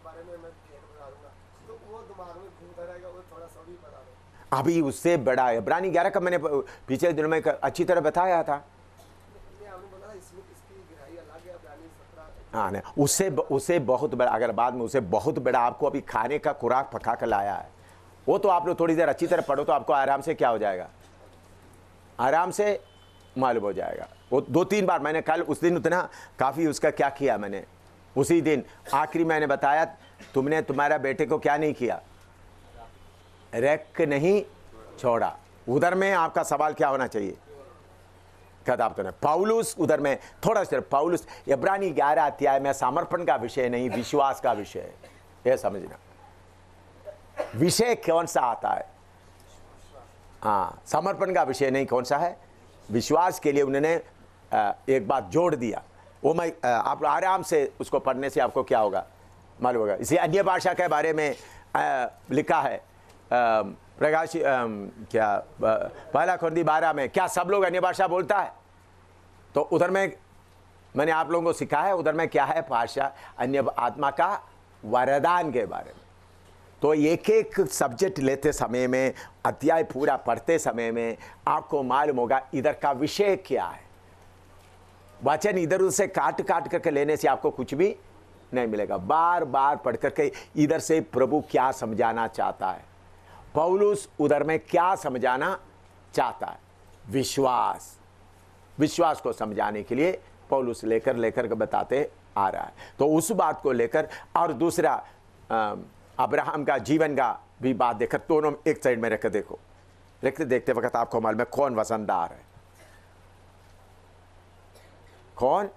बारे में मैं खेत बना दूंगा, तो वो दिमाग में घूमता रहेगा, वो थोड़ा सा भी बता दो। अभी उससे बड़ा इब्रानी 11 का मैंने पिछले दिनों में अच्छी तरह बताया था। आपने बोला इसमें इसकी गहराई अलग है, इब्रानी 17। हाँ नहीं, उससे बहुत बड़ा, अगर बाद में उसे बहुत बड़ा आपको अभी खाने का खुराक पका कर लाया है, वो तो आप लोग थोड़ी देर अच्छी तरह पढ़ो तो आपको आराम से क्या हो जाएगा, आराम से मालूम हो जाएगा। वो 2-3 बार मैंने कल उस दिन उतना काफ़ी उसका क्या किया, मैंने उसी दिन आखिरी मैंने बताया, तुमने तुम्हारा बेटे को क्या नहीं किया, रख नहीं छोड़ा। उधर में आपका सवाल क्या होना चाहिए, कहता आप तो नहीं। पौलुस उधर में थोड़ा सा, पौलुस इब्रानी 11 अध्याय में समर्पण का विषय नहीं, विश्वास का विषय है, यह समझना। विषय कौन सा आता है, हाँ, समर्पण का विषय नहीं, कौन सा है, विश्वास के लिए उन्होंने एक बात जोड़ दिया। वो मैं आप आराम से उसको पढ़ने से आपको क्या होगा मालूम होगा। इसी अन्य भाषा के बारे में लिखा है प्रकाश क्या 1 कुरिन्थी 12 में, क्या सब लोग अन्य भाषा बोलता है, तो उधर में मैंने आप लोगों को सिखाया है, उधर में क्या है भाषा, अन्य आत्मा का वरदान के बारे में। तो एक एक सब्जेक्ट लेते समय में, अध्याय पूरा पढ़ते समय में आपको मालूम होगा इधर का विषय क्या है। वचन इधर उधर से काट काट करके लेने से आपको कुछ भी नहीं मिलेगा। बार बार पढ़ करके इधर से प्रभु क्या समझाना चाहता है, पौलुस उधर में क्या समझाना चाहता है, विश्वास, विश्वास को समझाने के लिए पौलुस लेकर लेकर के बताते आ रहा है। तो उस बात को लेकर, और दूसरा अब्राहम का जीवन का भी बात देखकर, दोनों एक साइड में रखकर देखो, देखते वक्त आपको मालूम है कौन वसनदार है, कौन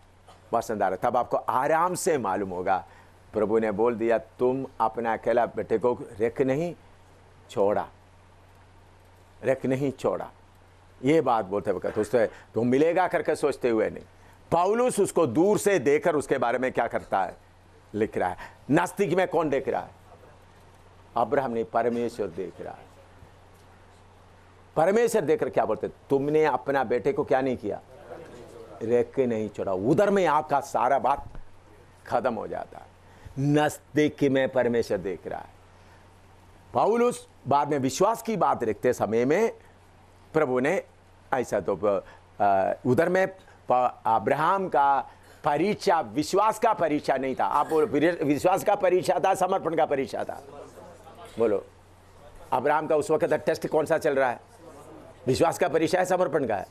वसनदार है, तब आपको आराम से मालूम होगा। प्रभु ने बोल दिया तुम अपना अकेला बेटे को रख नहीं छोड़ा, रख नहीं छोड़ा, ये बात बोलते वक्त उससे तो मिलेगा करके सोचते हुए नहीं। पौलुस उसको दूर से देखकर उसके बारे में क्या करता है, लिख रहा है। नास्तिक में कौन देख रहा है, अब्राहम नहीं, परमेश्वर देख रहा है। परमेश्वर देखकर क्या बोलते, तुमने अपना बेटे को क्या नहीं किया, रख नहीं छोड़ा। उधर में आपका सारा बात खत्म हो जाता है। नजदीक में परमेश्वर देख रहा है। पौलुस बाद में विश्वास की बात रखते समय में प्रभु ने ऐसा, तो उधर में अब्राहम का परीक्षा विश्वास का परीक्षा नहीं था। आप विश्वास का परीक्षा था, समर्पण का परीक्षा था, बोलो। अब्राहम का उस वक्त टेस्ट कौन सा चल रहा है, विश्वास का परीक्षा है, समर्पण का है,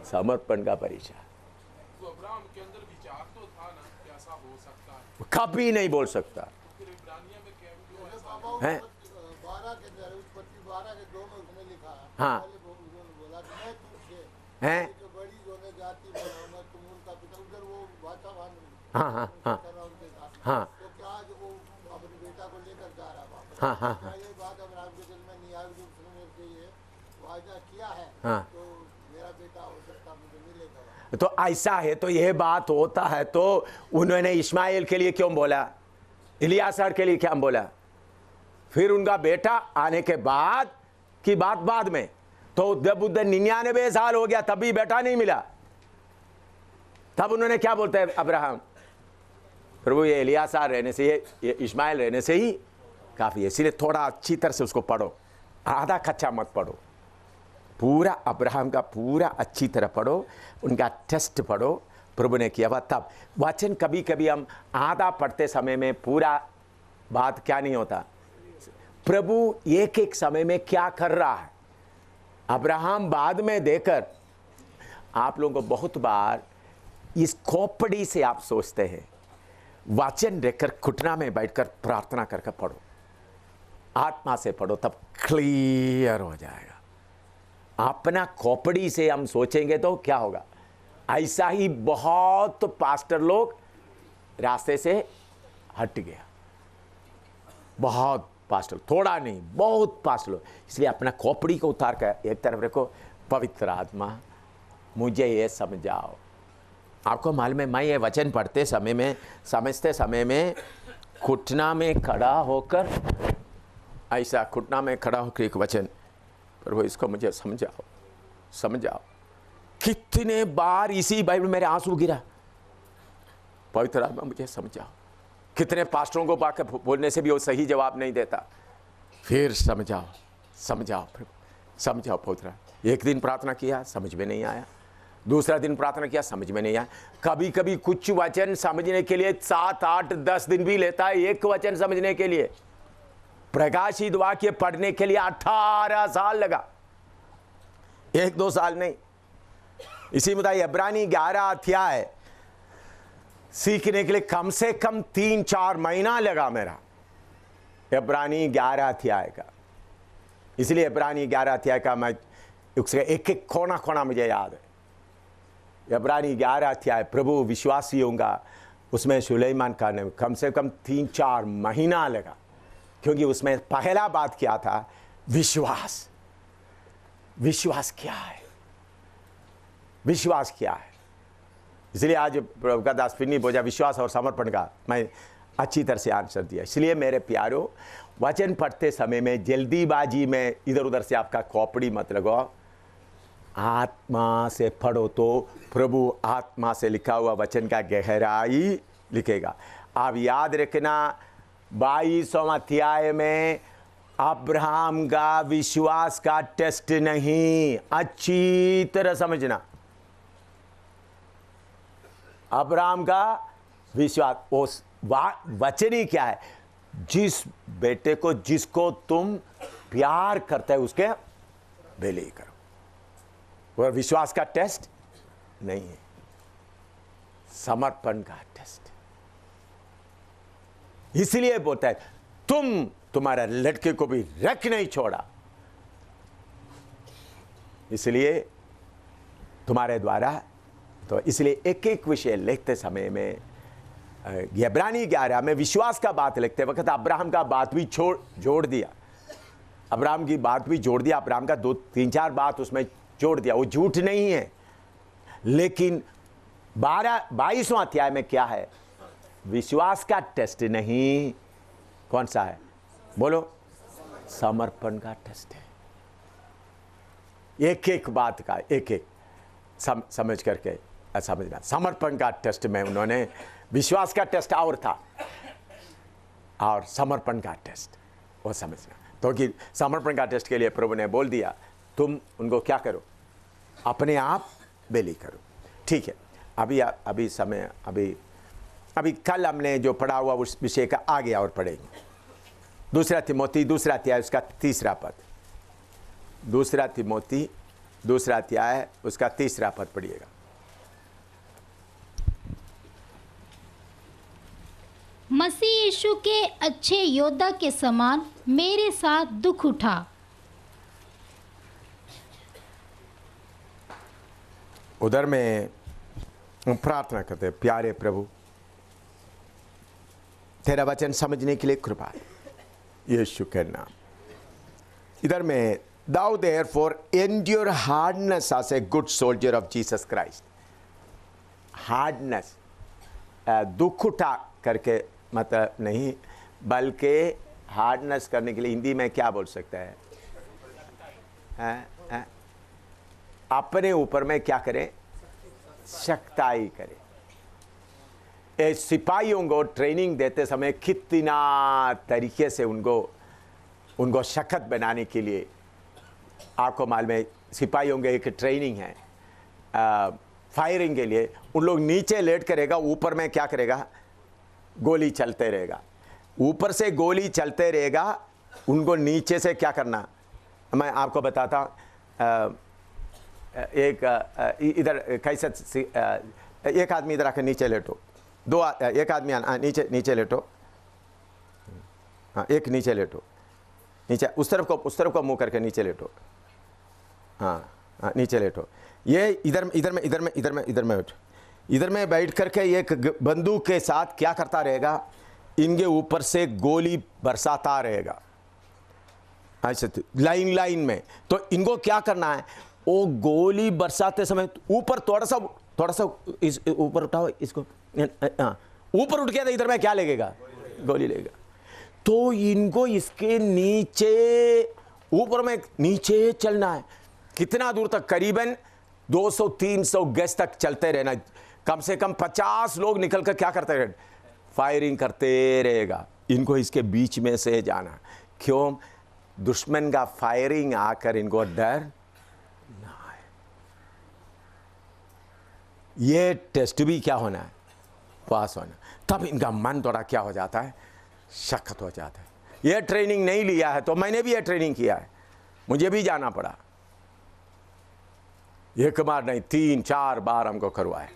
समर्पण का परीक्षा। तो अब्राहम के अंदर विचार तो था ना कि ऐसा हो सकता है, कभी नहीं बोल सकता फिर इब्रानियों में क्यों ऐसा है। 12 के अंदर, उत्पत्ति 12 के 2 में उसने लिखा, हाँ। पहले उन्होंने बोला कि मैं तुझसे हैं, जो बड़ी जोने जाति बनाऊंगा, तुम उनका पिता, उधर वो वातावरण हाँ हाँ हाँ कर रहा उनके साथ। हाँ तो क्या आज वो अपने बेटा को लेकर जा रहा वापस, हाँ हाँ क्या ये बात अब्राहम के दिल में नहीं आई जो उसने मेरे से ये वादा किया है, हाँ। तो मेरा बेटा हो सकता मुझे मिलेगा। तो ऐसा है, तो यह बात होता है तो उन्होंने इस्माइल के लिए क्यों बोला, इलियासर के लिए क्या बोला, फिर उनका बेटा आने के बाद की बात बाद में। तो जब उधर 99 साल हो गया तब भी बेटा नहीं मिला, तब उन्होंने क्या बोलते हैं अब्राहम, प्रभु ये इलियासर रहने से, ये इस्माइल रहने से ही काफ़ी है। इसलिए थोड़ा अच्छी तरह से उसको पढ़ो, आधा कच्चा मत पढ़ो, पूरा अब्राहम का पूरा अच्छी तरह पढ़ो, उनका टेस्ट पढ़ो, प्रभु ने किया हुआ। तब वचन कभी कभी हम आधा पढ़ते समय में पूरा बात क्या नहीं होता, प्रभु एक एक समय में क्या कर रहा है। अब्राहम बाद में देकर आप लोगों को बहुत बार इस खोपड़ी से आप सोचते हैं, वचन देखकर घुटना में बैठकर प्रार्थना करके पढ़ो, आत्मा से पढ़ो, तब क्लियर हो जाएगा। अपना खोपड़ी से हम सोचेंगे तो क्या होगा, ऐसा ही बहुत पास्टर लोग रास्ते से हट गया, बहुत पास्टर, थोड़ा नहीं बहुत पास्टर लोग। इसलिए अपना खोपड़ी को उतार कर एक तरफ रखो, पवित्र आत्मा मुझे ये समझाओ। आपको मालूम है, मैं ये वचन पढ़ते समय में, समझते समय में घुटना में खड़ा होकर, ऐसा घुटना में खड़ा होकर एक वचन, प्रभु इसको मुझे समझाओ समझाओ। कितने बार इसी बाइबल मेरे आंसू गिरा, पवित्र आत्मा मुझे समझाओ। कितने पास्टरों को पाकर बोलने से भी वो सही जवाब नहीं देता। फिर समझाओ समझाओ समझाओ पुत्र। एक दिन प्रार्थना किया, समझ में नहीं आया। दूसरा दिन प्रार्थना किया, समझ में नहीं आया। कभी कभी कुछ वचन समझने के लिए 7, 8, 10 दिन भी लेता है। एक वचन समझने के लिए, प्रकाशित वाक्य पढ़ने के लिए 18 साल लगा, 1-2 साल नहीं। इसी मुताबिक इब्रानी 11 अध्याय सीखने के लिए कम से कम 3-4 महीना लगा मेरा, इब्रानी 11 अध्याय का। इसलिए इब्रानी 11 अध्याय का मैं उसका एक एक कोना कोना मुझे याद है। इब्रानी 11 अध्याय प्रभु विश्वासियों का, उसमें सुलेमान का नाम कम से कम 3-4 महीना लगा, क्योंकि उसमें पहला बात क्या था? विश्वास। विश्वास क्या है? विश्वास क्या है? इसलिए आज प्रभु का दास फिर नहीं बोझा विश्वास और समर्पण का मैं अच्छी तरह से आंसर दिया। इसलिए मेरे प्यारो, वचन पढ़ते समय में जल्दीबाजी में इधर उधर से आपका खोपड़ी मत लगाओ। आत्मा से पढ़ो तो प्रभु आत्मा से लिखा हुआ वचन का गहराई लिखेगा। आप याद रखना, 22वां अध्याय में अब्राहम का विश्वास का टेस्ट नहीं, अच्छी तरह समझना। अब्राहम का विश्वास, उस वचन ही क्या है? जिस बेटे को, जिसको तुम प्यार करते हो उसके बिलीव करो। वह विश्वास का टेस्ट नहीं है, समर्पण का टेस्ट। इसलिए बोलता है तुम्हारा लड़के को भी रख नहीं छोड़ा, इसलिए तुम्हारे द्वारा। तो इसलिए एक एक विषय लिखते समय में, इब्रानी 11 में विश्वास का बात लिखते वक्त अब्राहम का बात भी जोड़ दिया। अब्राहम की बात भी जोड़ दिया, अब्राहम का 2-3-4 बात उसमें जोड़ दिया। वो झूठ नहीं है, लेकिन 22वां अध्याय में क्या है? विश्वास का टेस्ट नहीं, कौन सा है? बोलो, समर्पण का टेस्ट है। एक एक बात का एक एक समझ करके समझना। समर्पण का टेस्ट में उन्होंने, विश्वास का टेस्ट और था और समर्पण का टेस्ट वो समझना। तो कि समर्पण का टेस्ट के लिए प्रभु ने बोल दिया तुम उनको क्या करो? अपने आप बेली करो। ठीक है, अभी समय, अभी कल हमने जो पढ़ा हुआ उस विषय का आगे और पढ़ेंगे। 2 तिमोथी 2 अध्याय उसका 3रा पद। 2 तिमोथी 2 अध्याय उसका 3रा पद पढ़िएगा। मसीह यीशु के अच्छे योद्धा के समान मेरे साथ दुख उठा। उधर में प्रार्थना करते, प्यारे प्रभु तेरा वचन समझने के लिए कृपा यीशु के नाम। इधर में Thou therefore endure hardness as a good soldier of Jesus Christ. Hardness, दुख उठा करके मतलब नहीं, बल्कि हार्डनेस करने के लिए हिंदी में क्या बोल सकता है? अपने ऊपर में क्या करें? सख्ताई करें। सिपाहियों को ट्रेनिंग देते समय कितना तरीके से उनको सख्त बनाने के लिए, आपको मालूम है सिपाहियों के एक ट्रेनिंग है फायरिंग के लिए। उन लोग नीचे लेट करेगा, ऊपर में क्या करेगा? गोली चलते रहेगा। ऊपर से गोली चलते रहेगा, उनको नीचे से क्या करना? मैं आपको बताता हूँ। एक इधर कैसे, एक आदमी इधर आकर नीचे लेटो, एक आदमी नीचे लेटो, हाँ एक नीचे लेटो, नीचे उस तरफ को मुंह करके नीचे लेटो, हाँ नीचे लेटो। ये इधर में बैठ करके एक बंदूक के साथ क्या करता रहेगा? इनके ऊपर से गोली बरसाता रहेगा ऐसे लाइन में। तो इनको क्या करना है? वो गोली बरसाते समय ऊपर थोड़ा सा इस ऊपर उठाओ इसको, ऊपर उठ गया तो इधर में क्या लगेगा? गोली लगेगा। तो इनको इसके नीचे, ऊपर में नीचे चलना है। कितना दूर तक? करीबन 200-300 गज तक चलते रहना। कम से कम 50 लोग निकल कर क्या करते रहे? फायरिंग करते रहेगा। इनको इसके बीच में से जाना, क्यों? दुश्मन का फायरिंग आकर इनको डर ना आए। ये टेस्ट भी क्या होना है? पास होना। तब इनका मन थोड़ा क्या हो जाता है? सख्त हो जाता है। ये ट्रेनिंग नहीं लिया है, तो मैंने भी ये ट्रेनिंग किया है, मुझे भी जाना पड़ा। एक बार नहीं, 3-4 बार हमको करवाए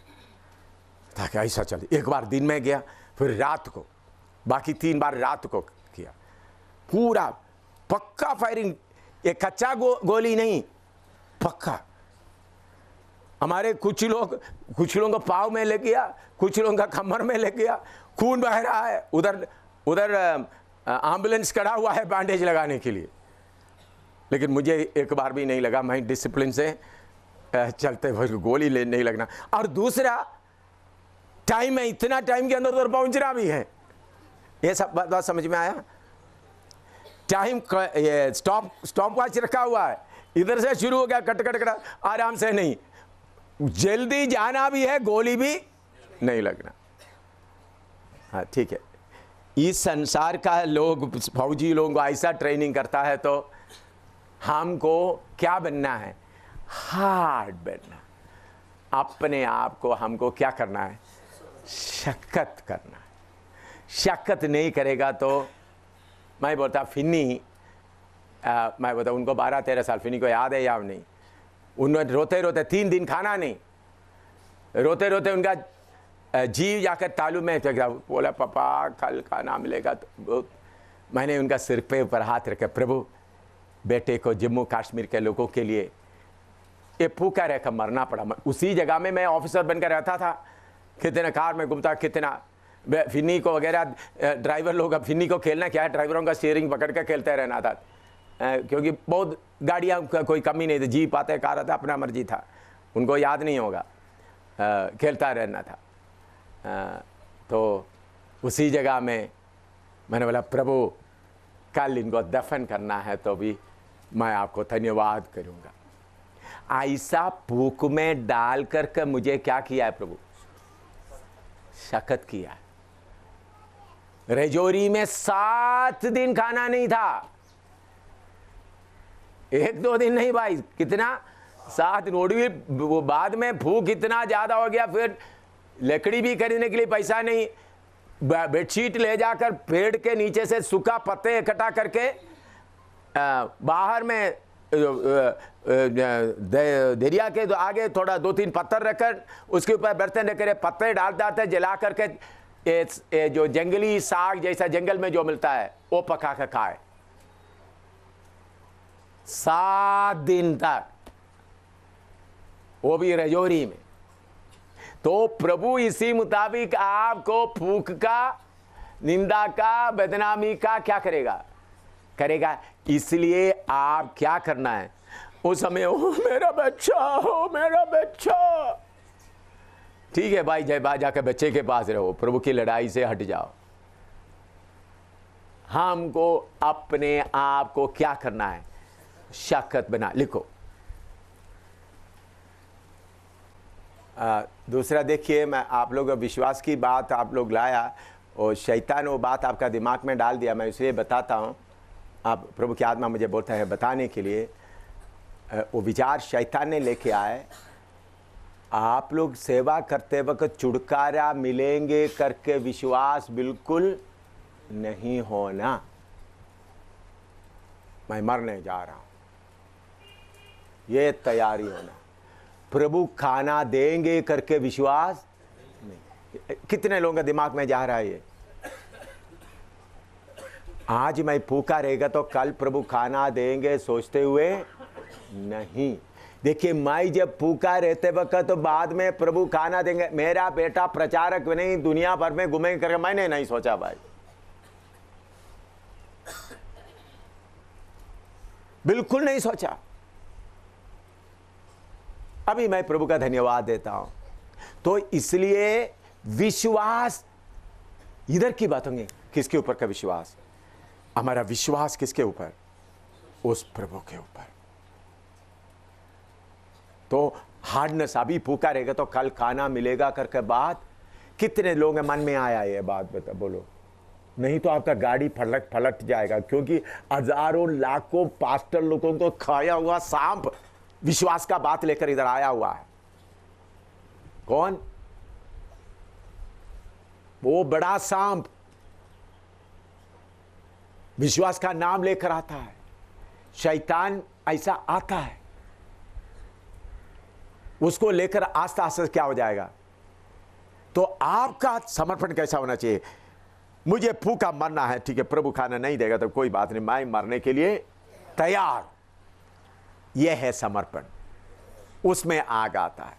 ताकि ऐसा चले। एक बार दिन में गया, फिर रात को, बाकी 3 बार रात को किया। पूरा पक्का फायरिंग, ये कच्चा गोली नहीं, पक्का। हमारे कुछ लोगों को पाँव में लग गया, कुछ लोगों का कमर में लग गया, खून बह रहा है। उधर एम्बुलेंस खड़ा हुआ है बैंडेज लगाने के लिए, लेकिन मुझे एक बार भी नहीं लगा। मैं डिसिप्लिन से चलते हुए, गोली ले नहीं लगना। और दूसरा टाइम है, इतना टाइम के अंदर उधर पहुंचना भी है। ये सब बात समझ में आया? टाइम स्टॉप वॉच रखा हुआ है, इधर से शुरू हो गया, कट कट कट, आराम से नहीं, जल्दी जाना भी है, गोली भी नहीं लगना। हाँ ठीक है। इस संसार का लोग, फौजी लोगों को ऐसा ट्रेनिंग करता है, तो हमको क्या बनना है? हार्ड बनना। अपने आप को हमको क्या करना है? शक्कत करना है। शक्कत नहीं करेगा तो मैं बोलता फिन्नी, मैं बोलता उनको 12-13 साल, फिन्नी को याद है या नहीं? उन्होंने रोते रोते 3 दिन खाना नहीं, रोते रोते उनका जी जाकर तालू में बोला, पापा कल खाना मिलेगा। तो मैंने उनका सिर पे ऊपर हाथ रखा, प्रभु बेटे को जम्मू कश्मीर के लोगों के लिए ये भूखा रहकर मरना पड़ा। उसी जगह में मैं ऑफिसर बनकर रहता था, कितना कार में घूमता, कितना फिन्नी को वगैरह, ड्राइवर लोग, अब फिन्नी को खेलना क्या है, ड्राइवरों का स्टीयरिंग पकड़ कर खेलते रहना था, क्योंकि बहुत गाड़ियाँ कोई कमी नहीं थी, जीप आते, कार आता, अपना मर्जी था, उनको याद नहीं होगा, खेलता रहना था। तो उसी जगह में मैंने बोला, प्रभु कल इनको दफन करना है तो भी मैं आपको धन्यवाद करूँगा। ऐसा भूख में डाल कर मुझे क्या किया है प्रभु? शक्कत किया है। रजौरी में 7 दिन खाना नहीं था, 1-2 दिन नहीं भाई, कितना 7 दिन। ओडवी बाद में भूख इतना ज्यादा हो गया, फिर लकड़ी भी खरीदने के लिए पैसा नहीं, बेडशीट ले जाकर पेड़ के नीचे से सूखा पत्ते इकट्ठा करके बाहर में दरिया के आगे थोड़ा 2-3 पत्थर रखकर उसके ऊपर बर्तन रखकर पत्ते डालते आते, जला करके जो जंगली साग जैसा जंगल में जो मिलता है वो पका कर खाए। 7 दिन तक, वो भी रजौरी में। तो प्रभु इसी मुताबिक आपको भूख का, निंदा का, बदनामी का क्या करेगा। इसलिए आप क्या करना है उस समय? ओ मेरा बच्चा, हो मेरा बच्चा। ठीक है भाई, जय बाजा के बच्चे के पास रहो, प्रभु की लड़ाई से हट जाओ। हमको अपने आप को क्या करना है? शक्कत बना। लिखो दूसरा देखिए, मैं आप लोग विश्वास की बात आप लोग लाया और शैतान वो बात आपका दिमाग में डाल दिया, मैं इसलिए बताता हूँ। आप प्रभु की आत्मा मुझे बोलता है बताने के लिए, वो विचार शैतान ने लेके आए। आप लोग सेवा करते वक्त छुटकारा मिलेंगे करके विश्वास बिल्कुल नहीं होना। मैं मरने जा रहा हूँ, ये तैयारी होना। प्रभु खाना देंगे करके विश्वास नहीं। कितने लोगों के दिमाग में जा रहा है ये? आज मैं भूखा रहेगा तो कल प्रभु खाना देंगे सोचते हुए नहीं। देखिए, मैं जब भूखा रहते वक्त तो बाद में प्रभु खाना देंगे। मेरा बेटा प्रचारक नहीं, दुनिया भर में घूमेंगे करके मैंने नहीं सोचा भाई, बिल्कुल नहीं सोचा। अभी मैं प्रभु का धन्यवाद देता हूं। तो इसलिए विश्वास, इधर की बात होंगी, किसके ऊपर का विश्वास? हमारा विश्वास किसके ऊपर? उस प्रभु के ऊपर। तो हार्डनेस, अभी भूखा रहेगा तो कल खाना मिलेगा करके बात कितने लोग मन में आया ये बात बता बोलो? नहीं तो आपका गाड़ी पलट जाएगा, क्योंकि हजारों लाखों पास्टर लोगों को खाया हुआ सांप विश्वास का बात लेकर इधर आया हुआ है। कौन? वो बड़ा सांप विश्वास का नाम लेकर आता है। शैतान ऐसा आता है, उसको लेकर आस्ते आस्ते क्या हो जाएगा। तो आपका समर्पण कैसा होना चाहिए? मुझे भूखा मरना है, ठीक है, प्रभु खाना नहीं देगा तो कोई बात नहीं, मैं मरने के लिए तैयार। यह है समर्पण, उसमें आग आता है।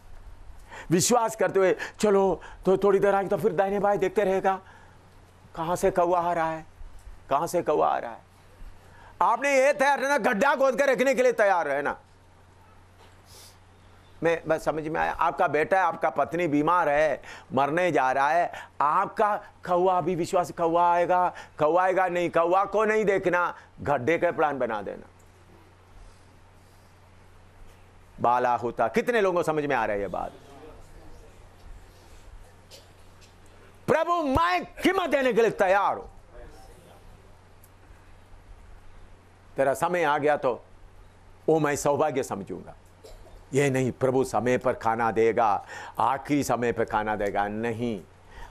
विश्वास करते हुए चलो तो थोड़ी देर आगे तो फिर दाहिने बाएं देखते रहेगा, कहां से कौवा आ रहा है, कहां से कौवा आ रहा है। आपने ये तैयार रहना, गड्ढा खोद कर रखने के लिए तैयार रहना। मैं बस समझ में आया, आपका बेटा है, आपका पत्नी बीमार है, मरने जा रहा है, आपका कौवा भी विश्वास, कौवा आएगा नहीं, कौवा को नहीं देखना, गड्ढे का प्लान बना देना। बाला होता। कितने लोगों को समझ में आ रहा है ये बात? प्रभु मैं कीमत देने के लिए तैयार हूं। तेरा समय आ गया तो वो मैं सौभाग्य समझूंगा। ये नहीं प्रभु समय पर खाना देगा, आखिरी समय पर खाना देगा, नहीं।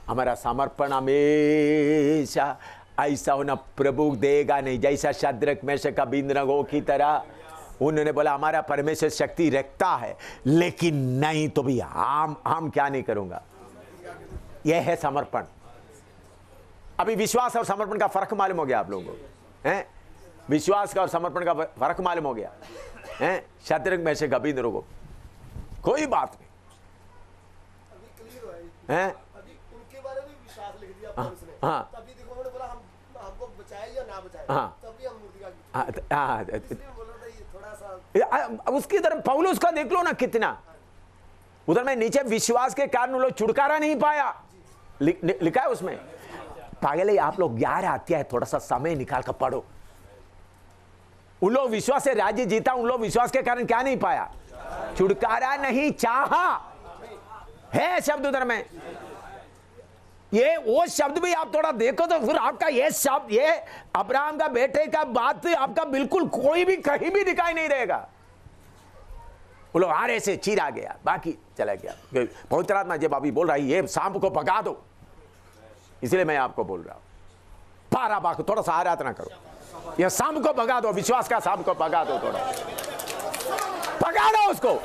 हमारा समर्पण हमेशा ऐसा होना, प्रभु देगा नहीं। जैसा शद्रक मेशक अबेदनगो की तरह उन्होंने बोला हमारा परमेश्वर शक्ति रखता है, लेकिन नहीं तो भी हम क्या नहीं करूंगा। यह है समर्पण। अभी विश्वास और समर्पण का फर्क मालूम हो गया आप लोगों को, हैं? विश्वास का और समर्पण का फर्क मालूम हो गया, हैं? शद्रक मेशक अबेदनगो, कोई बात नहीं, अभी क्लियर हुआ है। हैं? अभी उनके बारे में विश्वास लिख दिया पौलुस ने। हाँ। तभी देखो उन्होंने बोला हम हमको बचाए या ना बचाए, हाँ। तभी हम मूर्ति का हाँ, इसलिए बोल रहा था ये थोड़ा सा उसकी तरफ पौलुस का देख लो ना कितना। उधर में नीचे विश्वास के कारण वो लोग छुटकारा नहीं पाया, लिखा है उसमें। पागल है आप लोग, 11 अध्याय थोड़ा सा समय निकाल कर पढ़ो। उन लोग विश्वास से राज्य जीता, उन लोग विश्वास के कारण क्या नहीं पाया? छुटकारा नहीं चाहा है शब्द उधर में। ये वो शब्द भी आप थोड़ा देखो तो फिर आपका ये शब्द, ये अब्राहम का बेटे का बात आपका बिल्कुल कोई भी कहीं भी दिखाई नहीं देगा। बोलो हारे से चीरा गया, बाकी चला गया। पवित्र आत्मा जब अभी बोल रही है सांप को भगा दो, इसलिए मैं आपको बोल रहा हूं, पारा बाक थोड़ा सा आराधना करो, ये सांप को भगा दो, विश्वास का सांप को भगा दो, थोड़ा भगा दो उसको।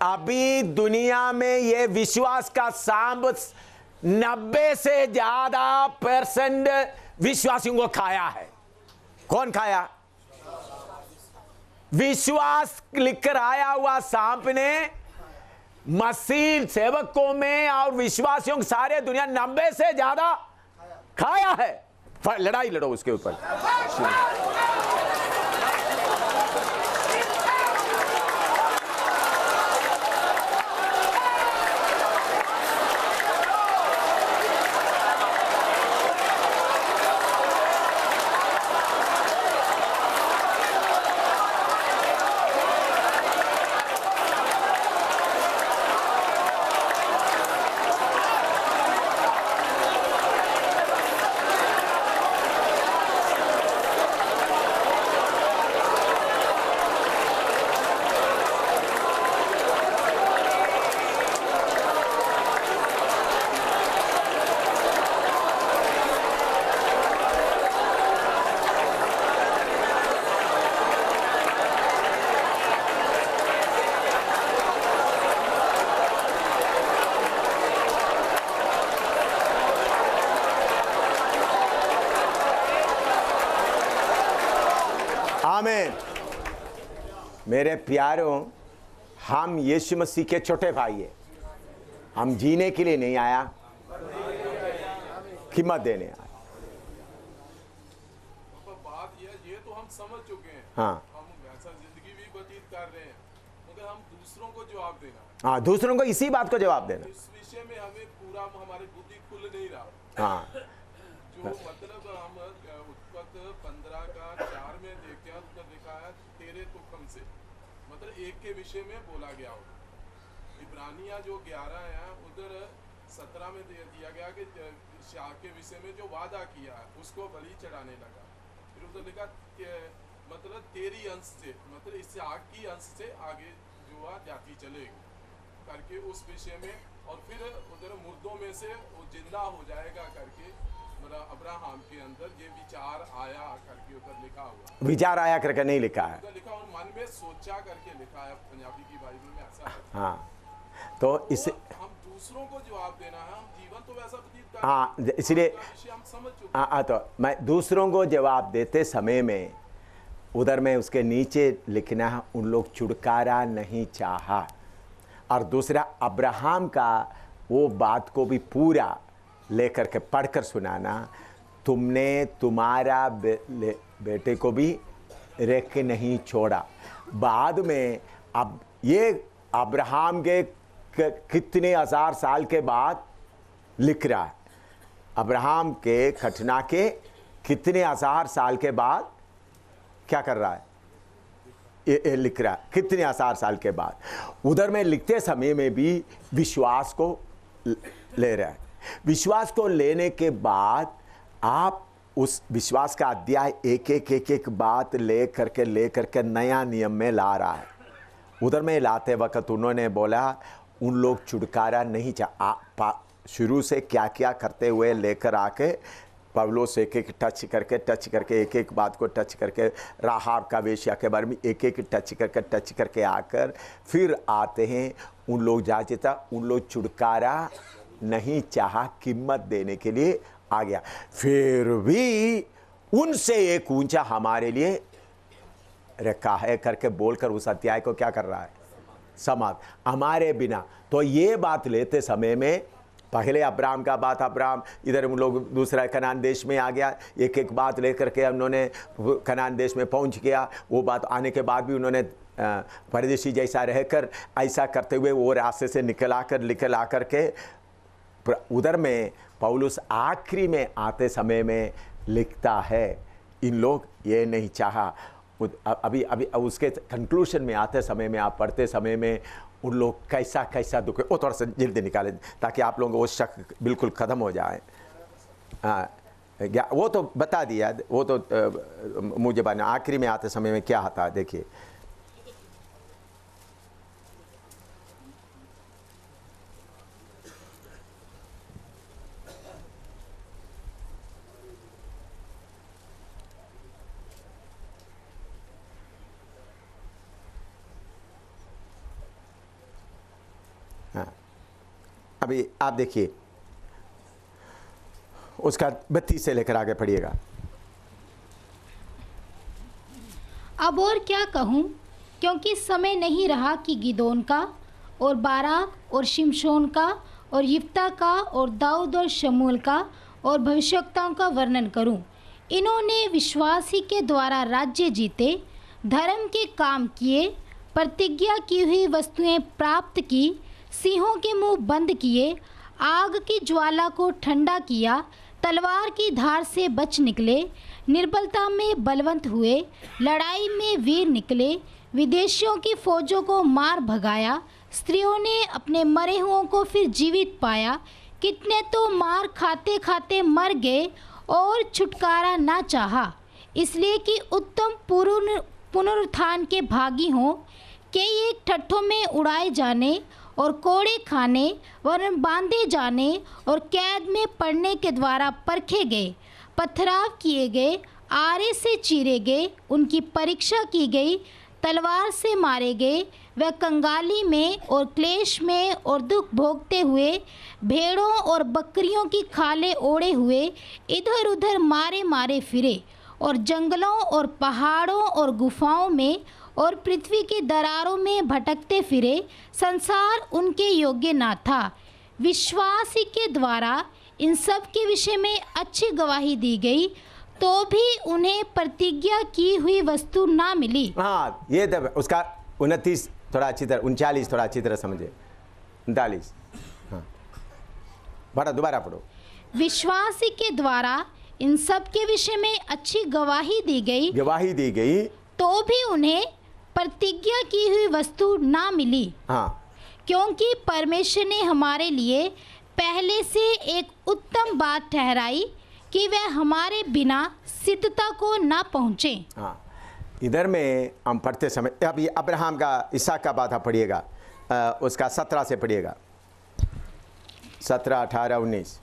अभी दुनिया में ये विश्वास का सांप 90 से ज्यादा % विश्वासियों को खाया है। कौन खाया? विश्वास लिखकर आया हुआ सांप ने मसीह सेवकों में और विश्वासियों के सारे दुनिया 90 से ज्यादा खाया है। लड़ाई लड़ो उसके ऊपर। आमीन। मेरे प्यारों, हम यीशु मसीह के छोटे भाई हैं। हम जीने के लिए नहीं आया, कीमत देने आया। पर बात ये तो हम समझ चुके हैं। हाँ हम ऐसा जिंदगी भी व्यतीत कर रहे हैं, मगर हम दूसरों को जवाब देना है। हाँ, दूसरों को इसी बात को जवाब देना। इस विषय में हमें पूरा हमारी बुद्धि खुल नहीं रहा। हाँ जो मतलब हम उत्पत्ति 15:4 में देखते हैं, तो लिखा है तेरे तुक्कम से, मतलब एक के विषय में बोला गया हो। इब्रानिया जो 11 है उधर 17 में दिया गया कि इसहाक के विषय में जो वादा किया है उसको बलि चढ़ाने लगा। फिर उधर लिखा मतलब तेरी अंश से, मतलब इसहाक की अंश से आगे जो जाति चलेगी करके उस विषय में। और फिर उधर मुर्दों में से वो जिंदा हो जाएगा करके, मतलब अब्राहम के अंदर ये विचार आया करके उधर लिखा हुआ। विचार आया करके नहीं लिखा है। उधर लिखा और मन में सोचा करके लिखा है, पंजाबी की बाइबल में ऐसा है। हाँ तो इस हम दूसरों को जवाब देना है, हम जीवन तो वैसा व्यतीत कर हाँ इसलिए विषय हम समझ चुके हाँ तो मैं दूसरों को जवाब देते समय में उधर में उसके नीचे लिखना है उन लोग छुटकारा नहीं चाहा। और दूसरा अब्राहम का वो बात को भी पूरा लेकर के पढ़कर सुनाना, तुमने तुम्हारा बेटे को भी रख नहीं छोड़ा। बाद में अब ये अब्राहम के कितने हजार साल के बाद लिख रहा है। अब्राहम के घटना के कितने हजार साल के बाद क्या कर रहा है, ये लिख रहा है कितने हजार साल के बाद। उधर में लिखते समय में भी विश्वास को ले रहा है। विश्वास को लेने के बाद आप उस विश्वास का अध्याय एक एक बात ले करके नया नियम में ला रहा है। उधर में लाते वक्त उन्होंने बोला उन लोग छुटकारा नहीं चाह, शुरू से क्या क्या करते हुए लेकर आके पौलुस एक एक टच करके एक एक बात को टच करके राहाब का वेश्या के बारे में एक एक टच करके आकर फिर आते हैं उन लोग जाचेता उन लोग छुटकारा नहीं चाहा, कीमत देने के लिए आ गया। फिर भी उनसे एक ऊंचा हमारे लिए रखा है करके बोलकर उस अध्याय को क्या कर रहा है, समाप्त। हमारे बिना तो ये बात लेते समय में पहले अब्राहम का बात, अब्राहम इधर हम लोग दूसरा कनान देश में आ गया, एक एक बात लेकर के उन्होंने कनान देश में पहुंच गया। वो बात आने के बाद भी उन्होंने परदेशी जैसा रहकर ऐसा करते हुए वो रास्ते से निकल आकर के उधर में पौलुस आखिरी में आते समय में लिखता है इन लोग ये नहीं चाहा। अभी उसके कंक्लूशन में आते समय में आप पढ़ते समय में उन लोग कैसा दुख है वो थोड़ा सा जल्दी निकालें ताकि आप लोगों को वो शक बिल्कुल ख़त्म हो जाए। वो तो बता दिया, वो तो मुझे बना आखिरी में आते समय में क्या आता है देखिए। अभी आप देखिए उसका 32 से लेकर आगे पढ़िएगा। अब और क्या कहूँ, क्योंकि समय नहीं रहा कि गिदोन का और बाराक और शिमशोन का और यिफ्ता का और दाऊद और शमूएल का और भविष्यवक्ताओं का वर्णन करूं। इन्होंने विश्वास ही के द्वारा राज्य जीते, धर्म के काम किए, प्रतिज्ञा की हुई वस्तुएं प्राप्त की, सिंहों के मुंह बंद किए, आग की ज्वाला को ठंडा किया, तलवार की धार से बच निकले, निर्बलता में बलवंत हुए, लड़ाई में वीर निकले, विदेशियों की फौजों को मार भगाया, स्त्रियों ने अपने मरे हुओं को फिर जीवित पाया, कितने तो मार खाते खाते मर गए और छुटकारा ना चाहा, इसलिए कि उत्तम पुनरुत्थान के भागी हों। के एक ठट्ठों में उड़ाए जाने और कोड़े खाने वरन बांधे जाने और कैद में पड़ने के द्वारा परखे गए, पथराव किए गए, आरे से चीरे गए, उनकी परीक्षा की गई, तलवार से मारे गए, वह कंगाली में और क्लेश में और दुख भोगते हुए, भेड़ों और बकरियों की खालें ओढ़े हुए इधर उधर मारे मारे फिरे और जंगलों और पहाड़ों और गुफाओं में और पृथ्वी की दरारों में भटकते फिरे, संसार उनके योग्य ना था। विश्वास ही के द्वारा इन सब के विषय में अच्छी गवाही दी गई, तो भी उन्हें प्रतिज्ञा की हुई वस्तु ना मिली। हाँ, ये तब उसका 29 थोड़ा अच्छी तरह, 39 थोड़ा अच्छी तरह समझे, 39। हाँ, पढ़ो, दोबारा पढ़ो। विश्वास ही के द्वारा इन सब के विषय में अच्छी गवाही दी गई, तो भी उन्हें प्रतिज्ञा की हुई वस्तु ना मिली। हाँ, क्योंकि परमेश्वर ने हमारे लिए पहले से एक उत्तम बात ठहराई कि वह हमारे बिना सिद्धता को ना पहुँचे। हाँ, इधर में हम पढ़ते समय अब ये अब्राहम का, इसहाक का बात आप पढ़िएगा, उसका 17 से पढ़िएगा, 17, 18, 19।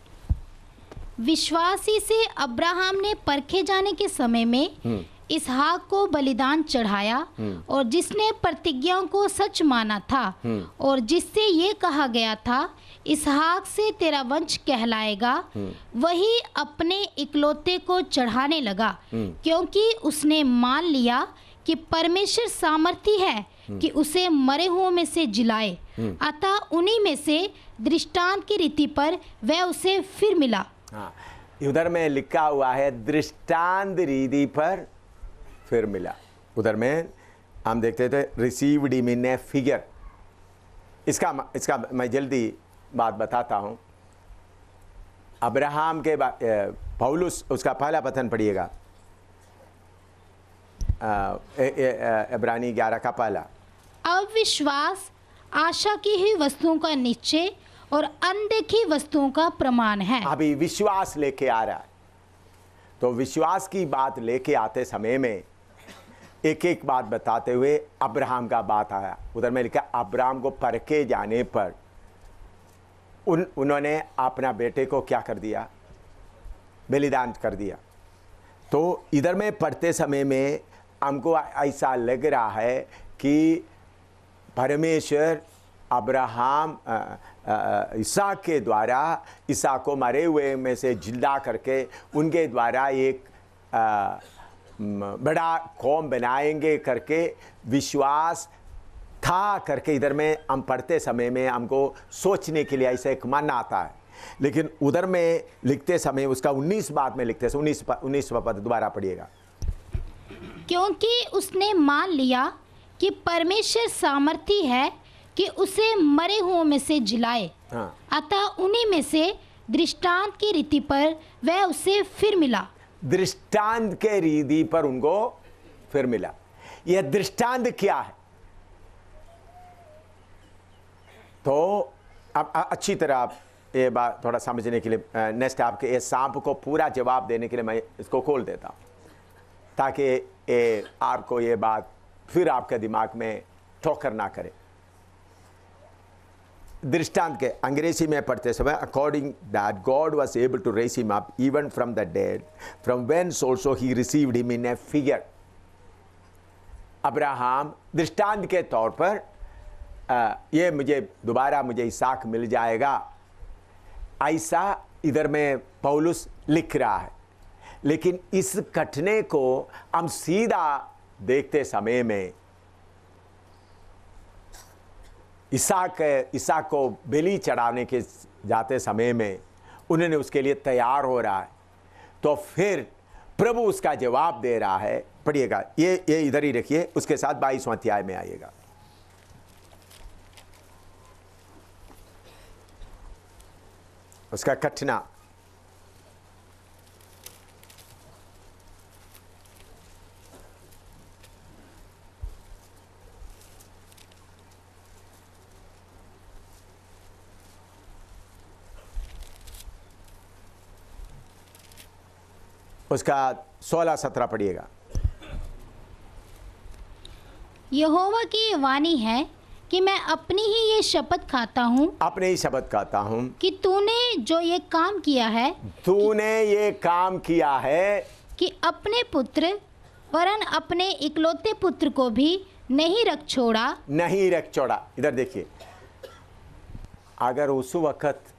विश्वासी से अब्राहम ने परखे जाने के समय में इसहाक को बलिदान चढ़ाया, और जिसने प्रतिज्ञाओं को सच माना था, और जिससे ये कहा गया था इसहाक से तेरा वंश कहलाएगा, वही अपने इकलौते को चढ़ाने लगा, क्योंकि उसने मान लिया कि परमेश्वर सामर्थी है कि उसे मरे हुओं में से जिलाए। अतः उन्हीं में से दृष्टांत की रीति पर वह उसे फिर मिला। हाँ, उधर में लिखा हुआ है दृष्टांत रीति पर फिर मिला। उधर में हम देखते थे received him in a figure. इसका मैं जल्दी बात बताता हूँ। अब्राहम के पौलुस उसका पहला पतन पढ़िएगा, इब्रानी 11 का पहला। अब विश्वास आशा की हुई वस्तुओं का निश्चय और अनदेखी वस्तुओं का प्रमाण है। अभी विश्वास लेके आ रहा है, तो विश्वास की बात लेके आते समय में एक एक बात बताते हुए अब्राहम का बात आया। उधर में लिखा अब्राहम को परखे जाने पर उन्होंने अपना बेटे को क्या कर दिया, बलिदान कर दिया। तो इधर में पढ़ते समय में हमको ऐसा लग रहा है कि परमेश्वर अब्राहम इसहाक के द्वारा इसहाक को मरे हुए में से जिंदा करके उनके द्वारा एक बड़ा कौम बनाएंगे करके विश्वास था करके इधर में हम पढ़ते समय में हमको सोचने के लिए ऐसा एक मन आता है। लेकिन उधर में लिखते समय उसका 19 बात में लिखते 19 पद दोबारा पढ़िएगा। क्योंकि उसने मान लिया कि परमेश्वर सामर्थी है कि उसे मरे हुओं में से जिलाए। हाँ। अतः उन्हीं में से दृष्टांत की रीति पर वह उसे फिर मिला। दृष्टांत के रीति पर उनको फिर मिला। यह दृष्टांत क्या है? तो अब अच्छी तरह आप ये बात थोड़ा समझने के लिए नेक्स्ट आपके ये सांप को पूरा जवाब देने के लिए मैं इसको खोल देता हूँ, ताकि आपको ये बात फिर आपके दिमाग में ठोकर ना करे। दृष्टांत के अंग्रेजी में पढ़ते समय according that God was able to raise him up even from the dead from whence also he received him in a figure. Abraham दृष्टांत के तौर पर ये मुझे इसहाक मिल जाएगा, ऐसा इधर में पौलुस लिख रहा है। लेकिन इस घटने को हम सीधा देखते समय में इसहाक को बलि चढ़ाने के जाते समय में उन्होंने उसके लिए तैयार हो रहा है, तो फिर प्रभु उसका जवाब दे रहा है। पढ़िएगा, ये इधर ही रखिए, उसके साथ 22वां अध्याय में आइएगा। उसका कठिना उसका 16-17 पढ़िएगा। यहोवा की वाणी है कि मैं अपनी ही ये शपथ खाता हूँ, अपने ही शपथ खाता हूँ कि तूने जो ये काम किया है, कि अपने पुत्र वरन अपने इकलौते पुत्र को भी नहीं रख छोड़ा। इधर देखिए, अगर उस वक्त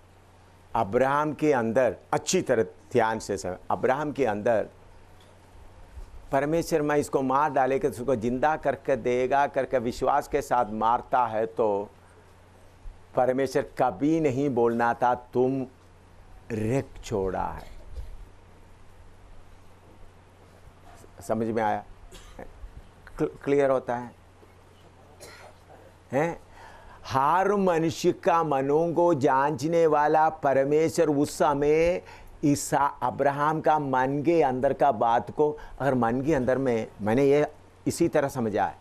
अब्राहम के अंदर अच्छी तरह ध्यान से समझ, अब्राहम के अंदर परमेश्वर मैं इसको मार डालेगा तो उसको जिंदा करके देगा करके विश्वास के साथ मारता है, तो परमेश्वर कभी नहीं बोलना था तुम रिक छोड़ा है। समझ में आया? क्लियर होता है? हैं? हर मनुष्य का मनों को जांचने वाला परमेश्वर उस समय ईसा अब्राहम का मन के अंदर का बात को, अगर मन के अंदर में, मैंने ये इसी तरह समझा है,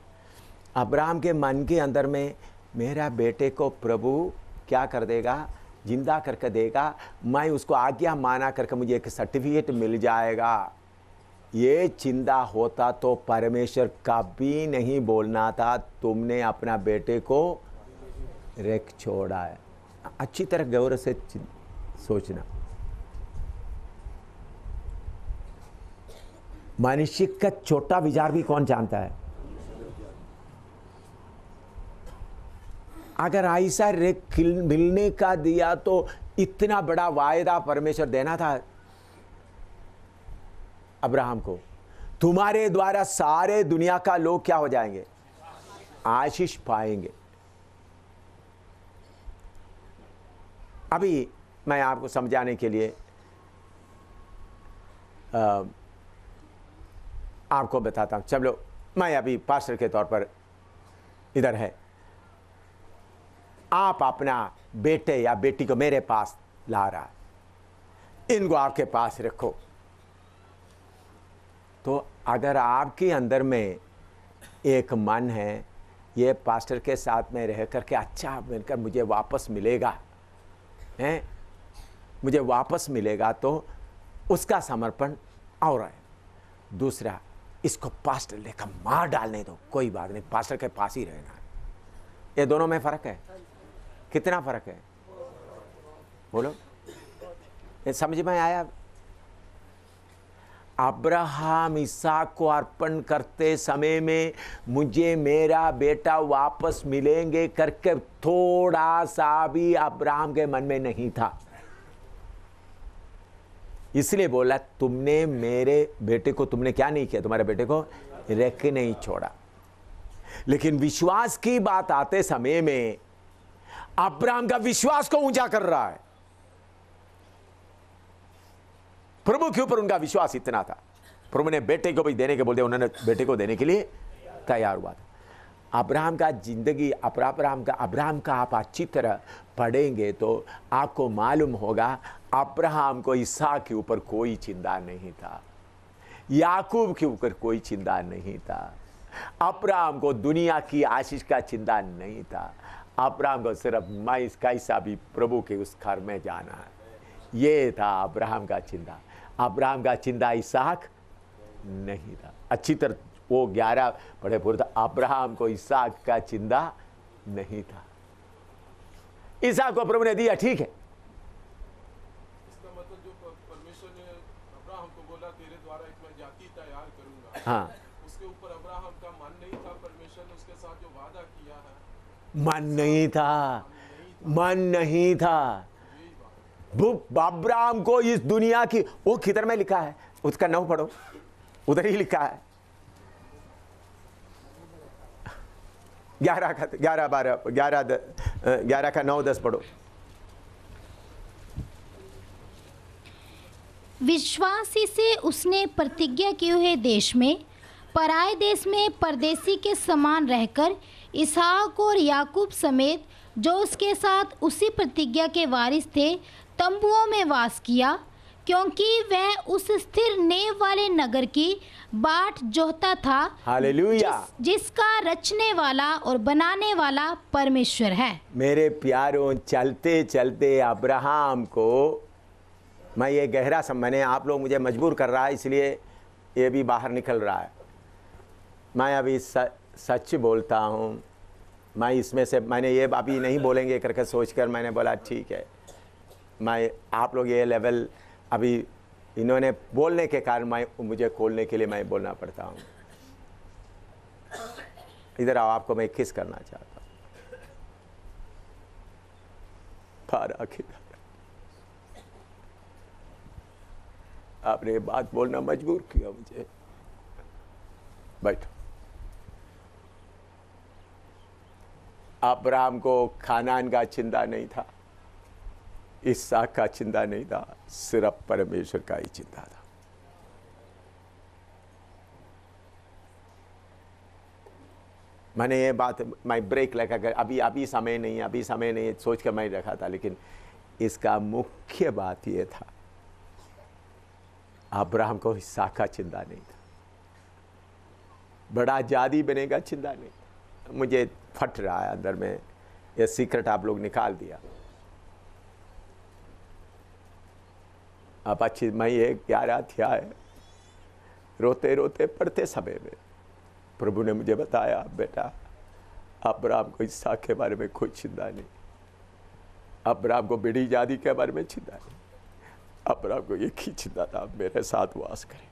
अब्राहम के मन के अंदर में मेरा बेटे को प्रभु क्या कर देगा, जिंदा करके देगा, मैं उसको आज्ञा माना करके मुझे एक सर्टिफिकेट मिल जाएगा, ये चिंता होता तो परमेश्वर कभी नहीं बोलना था तुमने अपना बेटे को रेख छोड़ा है। अच्छी तरह गौर से सोचना। मनुष्य का छोटा विचार भी कौन जानता है? अगर ऐसा रेख मिलने का दिया तो इतना बड़ा वायदा परमेश्वर देना था अब्राहम को, तुम्हारे द्वारा सारे दुनिया का लोग क्या हो जाएंगे, आशीष पाएंगे। अभी मैं आपको समझाने के लिए आपको बताता हूं। चलो, मैं अभी पास्टर के तौर पर इधर है, आप अपना बेटे या बेटी को मेरे पास ला रहा है, इनको आपके पास रखो, तो अगर आपके अंदर में एक मन है ये पास्टर के साथ में रह करके अच्छा मिलकर मुझे वापस मिलेगा, हैं, मुझे वापस मिलेगा, तो उसका समर्पण और है। दूसरा, इसको पास्टर लेकर मार डालने दो, कोई बात नहीं, पास्टर के पास ही रहना है। ये दोनों में फर्क है, कितना फर्क है बोलो? ये समझ में आया? अब्राहम इसहाक को अर्पण करते समय में मुझे मेरा बेटा वापस मिलेंगे करके थोड़ा सा भी अब्राहम के मन में नहीं था। इसलिए बोला तुमने मेरे बेटे को, तुमने क्या नहीं किया, तुम्हारे बेटे को रेख नहीं छोड़ा। लेकिन विश्वास की बात आते समय में अब्राहम का विश्वास को ऊंचा कर रहा है। प्रभु के ऊपर उनका विश्वास इतना था, प्रभु ने बेटे को भी देने के बोलते, उन्होंने बेटे को देने के लिए तैयार हुआ था। अब्राहम का जिंदगी, अब्राहम का आप अच्छी तरह पढ़ेंगे तो आपको मालूम होगा अब्राहम को इसहाक के ऊपर कोई चिंता नहीं था, याकूब के ऊपर कोई चिंता नहीं था, अब्राहम को दुनिया की आशीष का चिंता नहीं था। अब्राहम को सिर्फ मैं इसका हिस्सा भी प्रभु के उस घर में जाना है, ये था अब्राहम का चिंता। अब्राहम का चिंता इसहाक नहीं था। अच्छी तरह वो 11 पढ़े पूरे था, अब्राहम को इसहाक का चिंता नहीं था। इसहाक को प्रभु ने दिया, ठीक है, इसका मतलब जो परमेश्वर ने अब्राहम को बोला तेरे द्वारा एक मैं जाति तैयार करूंगा, हाँ, उसके ऊपर अब्राहम का मन नहीं था। परमेश्वर ने उसके साथ जो वादा किया है, मन नहीं था, मन नहीं था। अब्राहम को इस दुनिया की, वो किधर में लिखा है, उसका 9 पढ़ो, उधर ही लिखा है, 11 का 9-10 पढ़ो। विश्वासी से उसने प्रतिज्ञा किए हुए देश में, पराए देश में परदेसी के समान रहकर इसहाक और याकूब समेत जो उसके साथ उसी प्रतिज्ञा के वारिस थे तंबुओं में वास किया, क्योंकि वह उस स्थिर नेव वाले नगर की बाट जोहता था, हालेलुया, जिसका रचने वाला और बनाने वाला परमेश्वर है। मेरे प्यारों, चलते चलते अब्राहम को, मैं ये गहरा मैंने, आप लोग मुझे मजबूर कर रहा है इसलिए ये भी बाहर निकल रहा है। मैं अभी सच बोलता हूँ, मैं इसमें से, मैंने ये अभी नहीं बोलेंगे करके सोचकर मैंने बोला ठीक है, मैं आप लोग ये लेवल अभी इन्होंने बोलने के कारण मैं, मुझे खोलने के लिए मैं बोलना पड़ता हूँ। इधर आओ, आपको मैं किस करना चाहता हूँ। आपने ये बात बोलना मजबूर किया मुझे। बैठो। अब्राहम को खानान का चिंता नहीं था, इसहाक का चिंता नहीं था, सिर्फ परमेश्वर का ही चिंता था। मैंने ये बात, मैं ब्रेक लगा कर अभी समय नहीं सोच कर मैं रखा था, लेकिन इसका मुख्य बात ये था, अब्राहम को इसहाक का चिंता नहीं था, बड़ा जादी बनेगा चिंता नहीं था। मुझे फट रहा है अंदर में, ये सीक्रेट आप लोग निकाल दिया। अब अच्छी मैं ये 11 अध्याय रोते रोते पढ़ते समय में प्रभु ने मुझे बताया, बेटा अब्राहम को इसहाक के बारे में कोई चिंता नहीं, अब्राहम को बेड़ी जादी के बारे में चिंता नहीं, अब्राहम को एक ही चिंता था, मेरे साथ वास करे।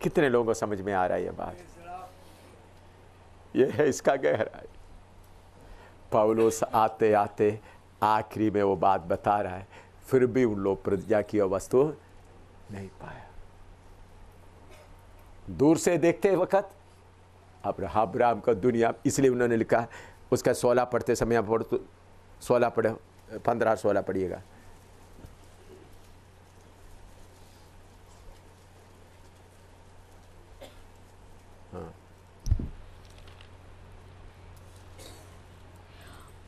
कितने लोगों को समझ में आ रहा है ये बात? ये है इसका गहराई। पौलुस आते आते आखिरी में वो बात बता रहा है, फिर भी उन लोग प्रतिज्ञा की वस्तु नहीं पाया। दूर से देखते वक्त अब्राहम का दुनिया, इसलिए उन्होंने लिखा, उसका 16 पढ़ते समय आप पढ़ो तो 16 पढ़े, 15-16 पढ़िएगा।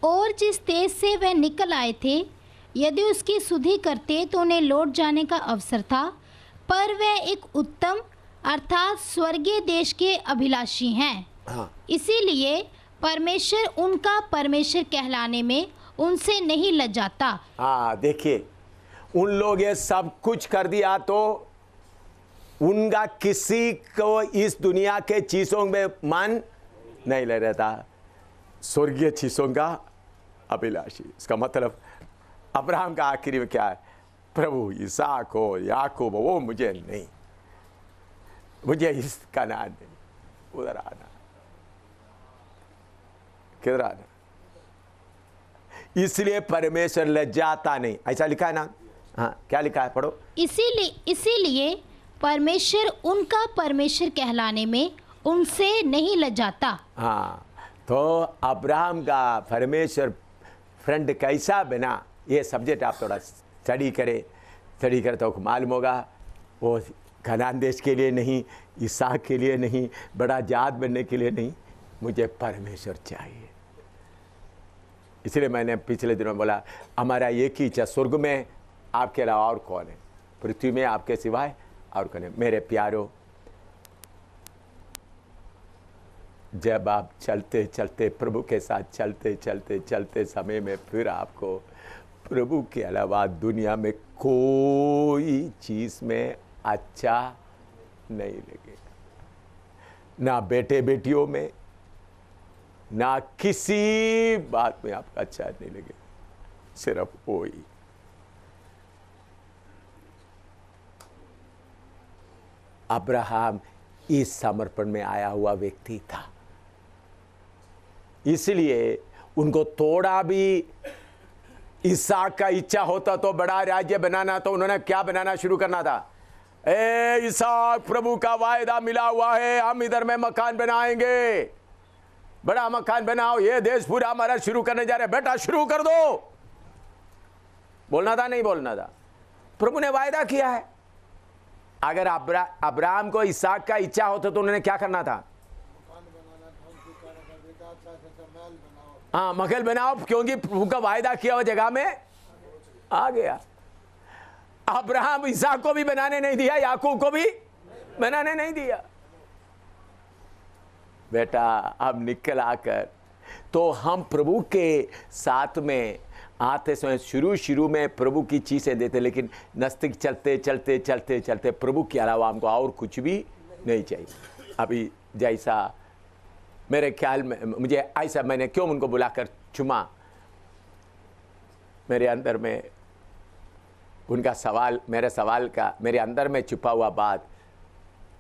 और जिस देश से वे निकल आए थे, यदि उसकी सुधि करते तो उन्हें लौट जाने का अवसर था, पर वे एक उत्तम अर्थात स्वर्गीय देश के अभिलाषी हैं। हाँ। इसीलिए परमेश्वर उनका परमेश्वर कहलाने में उनसे नहीं लजाता। हाँ, देखिए, उन लोग ये सब कुछ कर दिया तो उनका किसी को इस दुनिया के चीजों में मन नहीं ले रहता, स्वर्गीय चीजों का अभिलाषी। इसका मतलब अब्राहम का आखिरी में क्या है? प्रभु इसहाक हो, याकूब हो, वो मुझे नहीं, मुझे इस कनान नहीं, उधर आना, किधर आना। इसलिए परमेश्वर लजाता नहीं, ऐसा लिखा है ना? हाँ, क्या लिखा है? पढ़ो। इसीलिए परमेश्वर उनका परमेश्वर कहलाने में उनसे नहीं लजाता। हाँ, तो अब्राहम का परमेश्वर फ्रेंड कैसा बना, ये सब्जेक्ट आप थोड़ा स्टडी करें तो मालूम होगा। वो कनान देश के लिए नहीं, इसहाक के लिए नहीं, बड़ा जात बनने के लिए नहीं, मुझे परमेश्वर चाहिए। इसलिए मैंने पिछले दिनों बोला, हमारा एक ही इच्छा, स्वर्ग में आपके अलावा और कौन है, पृथ्वी में आपके सिवाय और कौन है। मेरे प्यारो, जब आप चलते चलते प्रभु के साथ चलते समय में फिर आपको प्रभु के अलावा दुनिया में कोई चीज में अच्छा नहीं लगेगा, ना बेटे बेटियों में, ना किसी बात में आपका अच्छा नहीं लगेगा, सिर्फ वो ही। अब्राहम इस समर्पण में आया हुआ व्यक्ति था, इसलिए उनको थोड़ा भी इसहाक का इच्छा होता तो बड़ा राज्य बनाना, तो उन्होंने क्या बनाना शुरू करना था? ए इसहाक, प्रभु का वायदा मिला हुआ है, हम इधर में मकान बनाएंगे, बड़ा मकान बनाओ, ये देश पूरा हमारा शुरू करने जा रहे, बेटा शुरू कर दो। बोलना था, नहीं बोलना था? प्रभु ने वायदा किया है। अगर अब्राहम को इसहाक का इच्छा होता तो उन्होंने क्या करना था? हाँ, महल बनाओ, क्योंकि प्रभु का वायदा किया हुआ जगह में आ गया। अब्राहम इसहाक को भी बनाने नहीं दिया, याकूब को भी बनाने नहीं दिया। बेटा अब निकल आकर तो हम प्रभु के साथ में आते समय शुरू में प्रभु की चीजें देते, लेकिन नजदीक चलते प्रभु के अलावा हमको और कुछ भी नहीं चाहिए। अभी जैसा मेरे ख्याल में, मुझे ऐसा, मैंने क्यों उनको बुलाकर चुमा, मेरे अंदर में उनका सवाल, मेरे सवाल का मेरे अंदर में छुपा हुआ बात,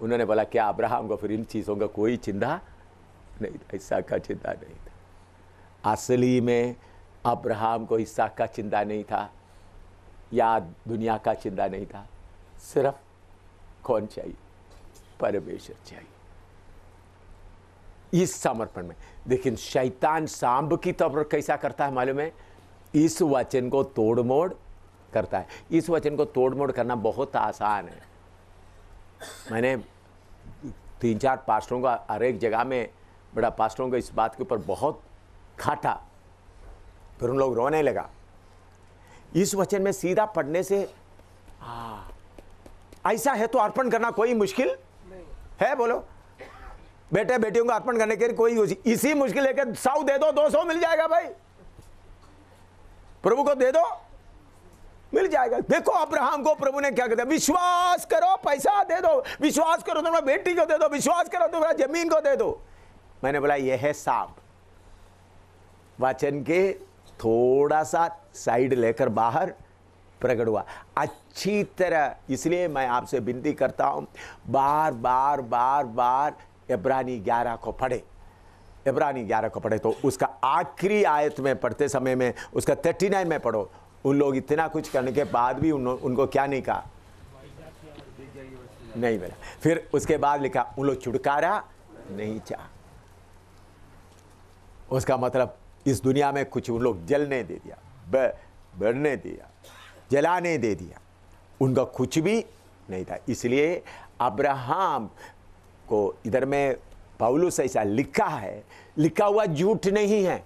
उन्होंने बोला क्या अब्राहम को फिर इन चीज़ों का कोई चिंता नहीं था, इसहाक का चिंता नहीं था। असली में अब्राहम को इसहाक का चिंता नहीं था या दुनिया का चिंता नहीं था, सिर्फ कौन चाहिए? परमेश्वर चाहिए इस समर्पण में। लेकिन शैतान सांब की तौर कैसा करता है मालूम है? इस वचन को तोड़ मोड़ करता है। इस वचन को तोड़ मोड़ करना बहुत आसान है। मैंने 3-4 पास्टरों का हर एक जगह में बड़ा पास्टरों को इस बात के ऊपर बहुत खाटा, फिर उन लोग रोने लगा। इस वचन में सीधा पढ़ने से ऐसा है तो अर्पण करना कोई मुश्किल है? बोलो, बेटे बेटियों को अर्पण करने के लिए कोई इसी मुश्किल है कि 100 दे दो 200 मिल जाएगा भाई, प्रभु को दे दो मिल जाएगा। देखो अब्राहम को प्रभु ने क्या कहता है? विश्वास करो, पैसा दे दो, विश्वास करो तुम्हारा बेटी को दे दो, विश्वास करो तुम्हारा जमीन को दे दो। मैंने बोला यह है सांप, वचन के थोड़ा सा साइड लेकर बाहर प्रकट हुआ अच्छी तरह। इसलिए मैं आपसे विनती करता हूं, बार बार बार बार इब्रानी 11 को पढ़े। इब्रानी 11 को पढ़े तो उसका आखिरी आयत में पढ़ते समय में उसका 39 में पढ़ो। उन लोग इतना कुछ करने के बाद भी उनको क्या नहीं कहा? नहीं मिला। फिर उसके बाद लिखा उन लोग छुटकारा नहीं चाहा। उसका मतलब इस दुनिया में कुछ उन लोग जलने दे दिया, बढ़ने दिया, जलाने दे दिया, उनका कुछ भी नहीं था। इसलिए अब्राहम को इधर में पौलुस ऐसा लिखा है, लिखा हुआ झूठ नहीं है।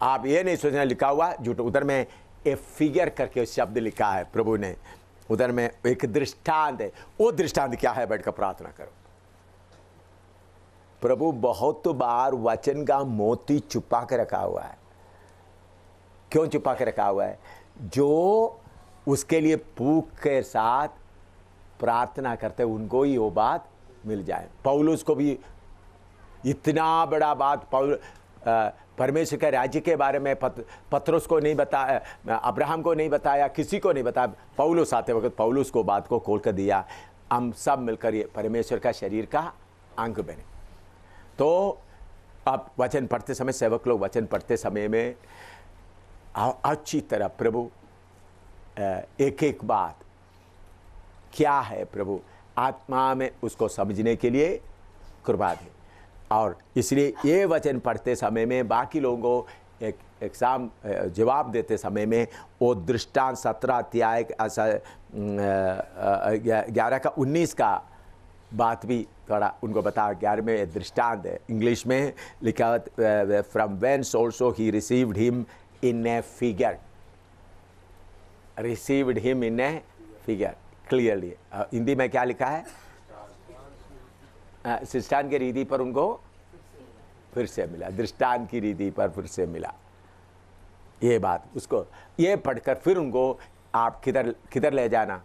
आप ये नहीं सोचना लिखा हुआ झूठ, उधर में ए फिगर करके शब्द लिखा है प्रभु ने, उधर में एक दृष्टांत है। वो दृष्टांत क्या है? बैठकर प्रार्थना करो। प्रभु बहुत बार वचन का मोती छुपा के रखा हुआ है। क्यों छुपा के रखा हुआ है? जो उसके लिए भूख के साथ प्रार्थना करते उनको ही वो बात मिल जाए। पौलुस को भी इतना बड़ा बात परमेश्वर के राज्य के बारे में पत्रोस को नहीं बताया, अब्राहम को नहीं बताया, किसी को नहीं बताया। पौलुस आते वक्त पौलुस को बात को खोल कर दिया। हम सब मिलकर ये परमेश्वर का शरीर का अंग बने। तो अब वचन पढ़ते समय, सेवक लोग वचन पढ़ते समय में अच्छी तरह प्रभु एक एक बात क्या है प्रभु आत्मा में उसको समझने के लिए कृपा दे। और इसलिए ये वचन पढ़ते समय में बाकी लोगों को एक एग्जाम जवाब देते समय में वो दृष्टांत 17 अध्याय 11 का 19 का बात भी थोड़ा उनको बता। 11 में दृष्टांत है, इंग्लिश में लिखा from whence also he received him in a figure, received him in a figure clearly. Hindi में क्या लिखा है? दृष्टांत की रीति पर उनको फिर से मिला, दृष्टांत की रीति पर फिर से मिला। ये बात उसको ये पढ़कर फिर उनको आप किधर ले जाना?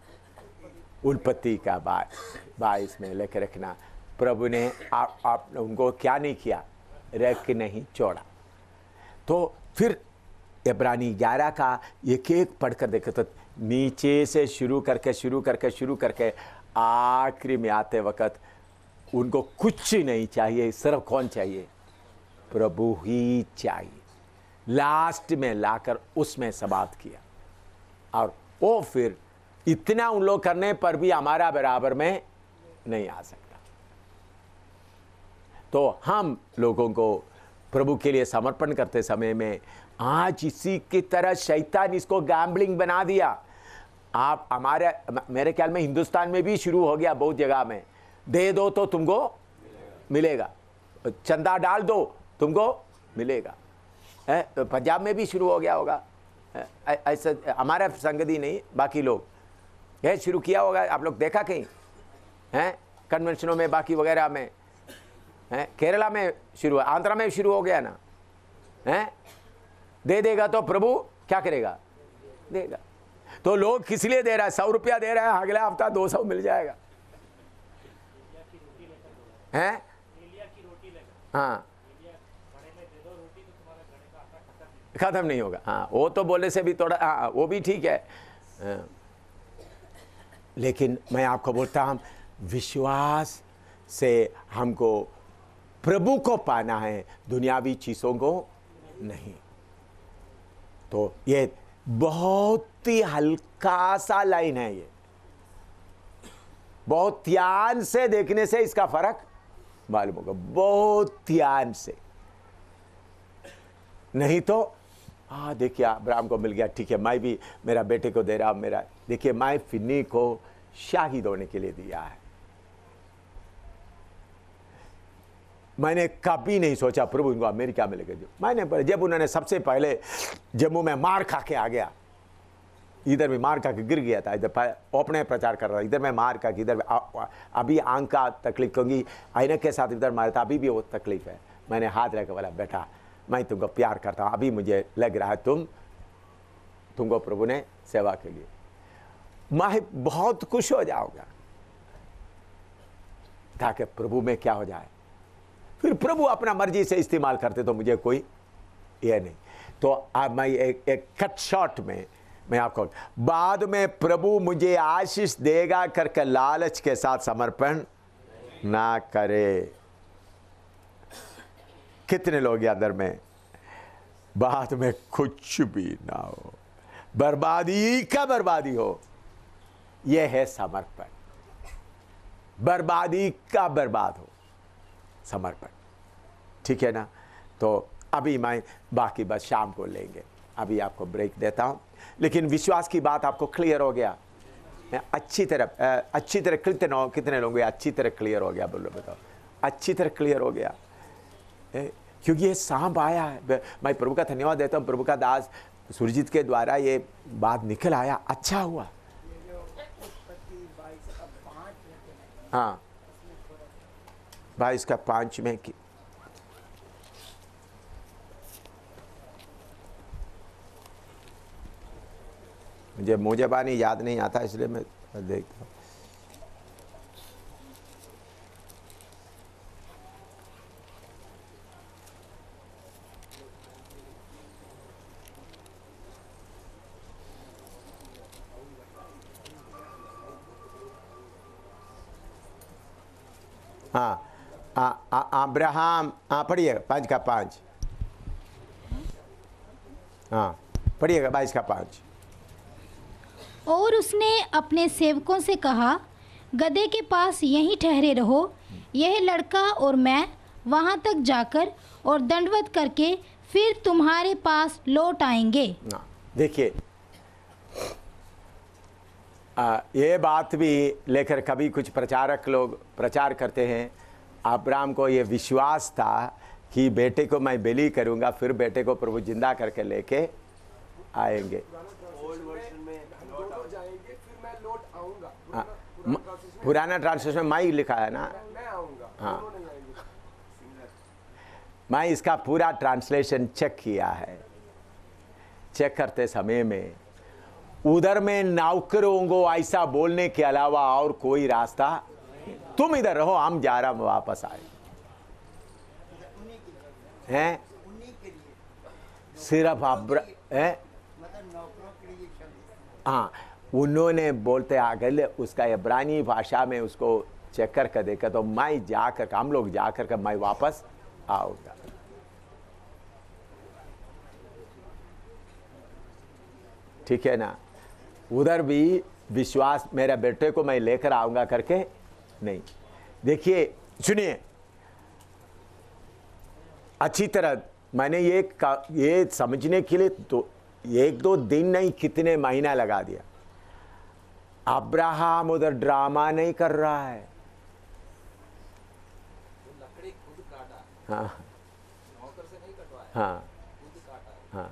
उत्पत्ति का 22 में लेकर रखना। प्रभु ने आप उनको क्या नहीं किया? रख नहीं छोड़ा। तो फिर इब्रानी 11 का एक एक पढ़कर देखे तो नीचे से शुरू करके आखिरी में आते वक्त उनको कुछ नहीं चाहिए, सिर्फ कौन चाहिए? प्रभु ही चाहिए। लास्ट में लाकर उसमें समाप्त किया। और वो फिर इतना उन लोग करने पर भी हमारा बराबर में नहीं आ सकता। तो हम लोगों को प्रभु के लिए समर्पण करते समय में आज इसी की तरह शैतान इसको गैम्बलिंग बना दिया। आप मेरे ख्याल में हिंदुस्तान में भी शुरू हो गया बहुत जगह में। दे दो तो तुमको मिलेगा, चंदा डाल दो तुमको मिलेगा। पंजाब में भी शुरू हो गया होगा ऐसा, हमारा संगति नहीं, बाकी लोग यह शुरू किया होगा। आप लोग देखा कहीं हैं कन्वेंशनों में, बाकी वगैरह में हैं। केरला में शुरू, आंध्रा में शुरू हो गया ना हैं। दे देगा तो प्रभु क्या करेगा? देगा। तो लोग किस लिए दे रहा है? 100 रुपया दे रहा है, अगला हफ्ता 200 मिल जाएगा हैं। हाँ, खत्म नहीं होगा। हाँ, वो तो बोलने से भी थोड़ा, हाँ वो भी ठीक है। हाँ। लेकिन मैं आपको बोलता हूँ विश्वास से हमको प्रभु को पाना है, दुनियावी चीज़ों को नहीं। तो ये बहुत ही हल्का सा लाइन है। ये बहुत ध्यान से देखने से इसका फर्क मालूम होगा, बहुत ध्यान से। नहीं तो देखिए अब्राहम को मिल गया, ठीक है मैं भी मेरा बेटे को दे रहा, मेरा देखिए मैं फिन्नी को शाहिद होने के लिए दिया है। मैंने कभी नहीं सोचा प्रभु इनको अमेरिका में लेकर मैंने जब उन्होंने सबसे पहले जम्मू में मार खा के आ गया, इधर भी मार खा के गिर गया था, इधर अपने प्रचार कर रहा था, इधर में मार खा के, इधर अभी आंख का तकलीफ, क्योंकि ऐनक के साथ इधर मारा था, अभी भी वो तकलीफ है। मैंने हाथ रखा, बोला बेटा मैं तुमको प्यार करता हूँ, अभी मुझे लग रहा है तुमको प्रभु ने सेवा के लिए, मैं बहुत खुश हो जाऊंगा, ताकि प्रभु में क्या हो जाए, फिर प्रभु अपना मर्जी से इस्तेमाल करते तो मुझे कोई ये नहीं। तो अब मैं एक कट शॉर्ट में मैं आपको, बाद में प्रभु मुझे आशीष देगा करके लालच के साथ समर्पण ना करे। कितने लोग अंदर में बाद में कुछ भी ना हो, बर्बादी का बर्बादी हो, यह है समर्पण। बर्बादी का बर्बाद हो, समर्पण, ठीक है ना। तो अभी मैं बाकी बस शाम को लेंगे, अभी आपको ब्रेक देता हूं, लेकिन विश्वास की बात आपको क्लियर हो गया अच्छी तरह कितने लोगों अच्छी तरह क्लियर हो गया, बोलो बताओ, अच्छी तरह क्लियर हो गया। क्योंकि ये सांप आया है, मैं प्रभु का धन्यवाद देता हूँ, प्रभु का दास सुरजीत के द्वारा ये बात निकल आया, अच्छा हुआ। हाँ 22 का 5 में कि मुझे बानी याद नहीं आता, इसलिए मैं देखता हूँ। अब्राहम, पढ़िएगा 5 का 5, पढ़िएगा 22 का 5। और उसने अपने सेवकों से कहा, गदहे के पास यहीं ठहरे रहो, यह लड़का और मैं वहां तक जाकर और दंडवत करके फिर तुम्हारे पास लौट आएंगे। देखिए ये बात भी लेकर कभी कुछ प्रचारक लोग प्रचार करते हैं, अब्राहम को ये विश्वास था कि बेटे को मैं बलि करूंगा, फिर बेटे को प्रभु जिंदा करके लेके आएंगे। पुराना ट्रांसलेशन में ही लिखा है ना, हाँ मैं इसका पूरा ट्रांसलेशन चेक किया है। चेक करते समय में उधर में नौकरों को ऐसा बोलने के अलावा और कोई रास्ता, तुम इधर रहो हम जा रहा, वापस आए हैं, सिर्फ हाँ उन्होंने बोलते आगे उसका इब्रानी भाषा में उसको चेक करके देखा, तो मैं जाकर हम लोग जाकर के मैं वापस आऊंगा। ठीक है ना, उधर भी विश्वास मेरे बेटे को मैं लेकर आऊंगा करके नहीं। देखिए सुनिए अच्छी तरह, मैंने ये समझने के लिए तो 1-2 दिन नहीं कितने महीना लगा दिया। अब्राहम उधर ड्रामा नहीं कर रहा है, लकड़ी खुद काटा, हाँ नौकर से नहीं कटवाया, हाँ खुद काटा, हाँ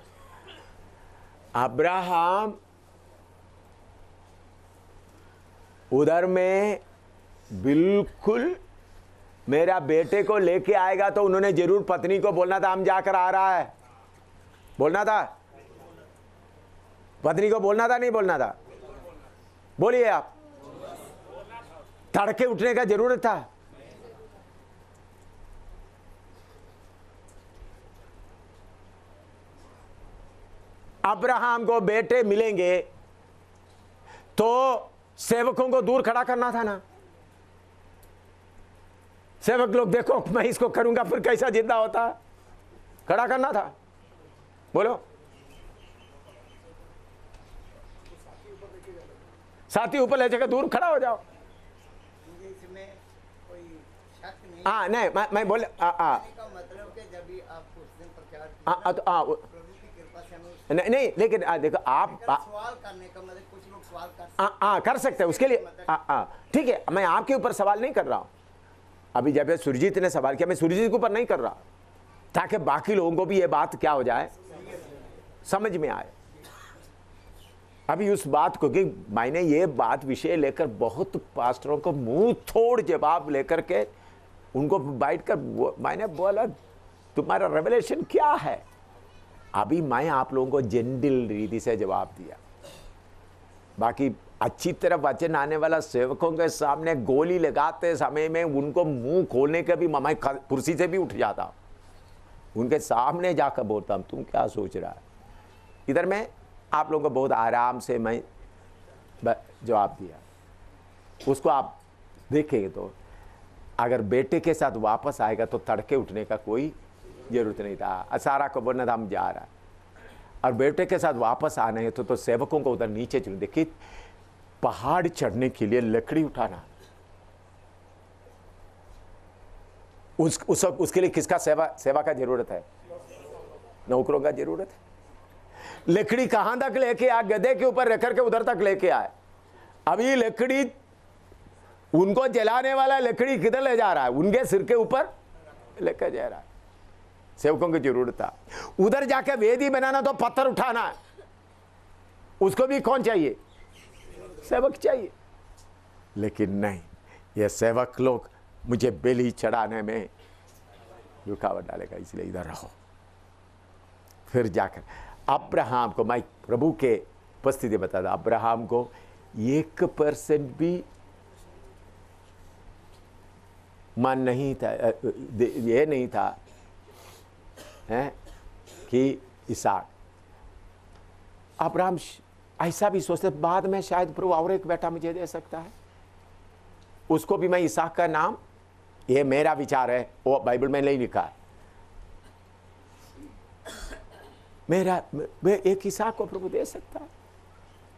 अब्राहम उधर में बिल्कुल मेरा बेटे को लेके आएगा, तो उन्होंने जरूर पत्नी को बोलना था हम जाकर आ रहा है, बोलना था, पत्नी को बोलना था नहीं बोलना था, बोलिए आप, तड़के उठने का जरूरत था। अब्राहम को बेटे मिलेंगे तो सेवकों को दूर खड़ा करना था ना, सेवक लोग देखो मैं इसको करूंगा फिर कैसा जिंदा होता, खड़ा करना था, बोलो साथी ऊपर ले जाकर दूर खड़ा हो जाओ, हाँ नहीं मैं बोले का मतलब कि जब भी आप कुछ दिन प्रचार तो प्रभु की कृपा से हमें नहीं लेकिन देखो आप सवाल करने का मतलब कुछ लोग सवाल कर कर सकते हैं उसके लिए ठीक है, मैं आपके ऊपर सवाल नहीं कर रहा हूँ। अभी जब सुरजीत ने सवाल किया, मैं सुरजीत के ऊपर नहीं कर रहा, ताकि बाकी लोगों को भी ये बात क्या हो जाए, समझ में आए। अभी उस बात को कि मैंने ये बात विषय लेकर बहुत पास्टरों को मुंह तोड़ जवाब लेकर के उनको बैठ कर मैंने बोला तुम्हारा रेवलेशन क्या है। अभी मैं आप लोगों को जेंटल रीति से जवाब दिया, बाकी अच्छी तरह वचन आने वाला सेवकों के सामने गोली लगाते समय में उनको मुंह खोलने के भी मैं कुर्सी से भी उठ जाता, उनके सामने जाकर बोलता हूं तुम क्या सोच रहा है। इधर मैं आप लोगों को बहुत आराम से मैं जवाब दिया। उसको आप देखेंगे तो अगर बेटे के साथ वापस आएगा तो तड़के उठने का कोई जरूरत नहीं था। सारा को बोलना था हम जा रहा है, और बेटे के साथ वापस आने हैं तो सेवकों को उधर नीचे चल। देखिए पहाड़ चढ़ने के लिए लकड़ी उठाना, उसके लिए किसका सेवा का जरूरत है? नौकरों का जरूरत है। लकड़ी कहां तक लेके आ? गधे के ऊपर रख करके उधर तक लेके आए। अभी लकड़ी उनको जलाने वाला लकड़ी किधर ले जा रहा है? उनके सिर के ऊपर लेकर जा रहा है। सेवकों की जरूरत था। उधर जाके वेदी बनाना तो पत्थर उठाना है, उसको भी कौन चाहिए? सेवक चाहिए। लेकिन नहीं, ये सेवक लोग मुझे बेली चढ़ाने में रुकावट डालेगा, इसलिए इधर रहो। फिर जाकर अब्राहम को मैं प्रभु के उपस्थिति बता था, अब्राहम को 1% भी मन नहीं था, ये नहीं था है कि इसहाक। अब्राहम ऐसा भी सोचते बाद में शायद प्रभु और एक बेटा मुझे दे सकता है, उसको भी मैं इसहाक का नाम, ये मेरा विचार है, वो बाइबल में नहीं लिखा है, मेरा एक इसहाक को प्रभु दे सकता है।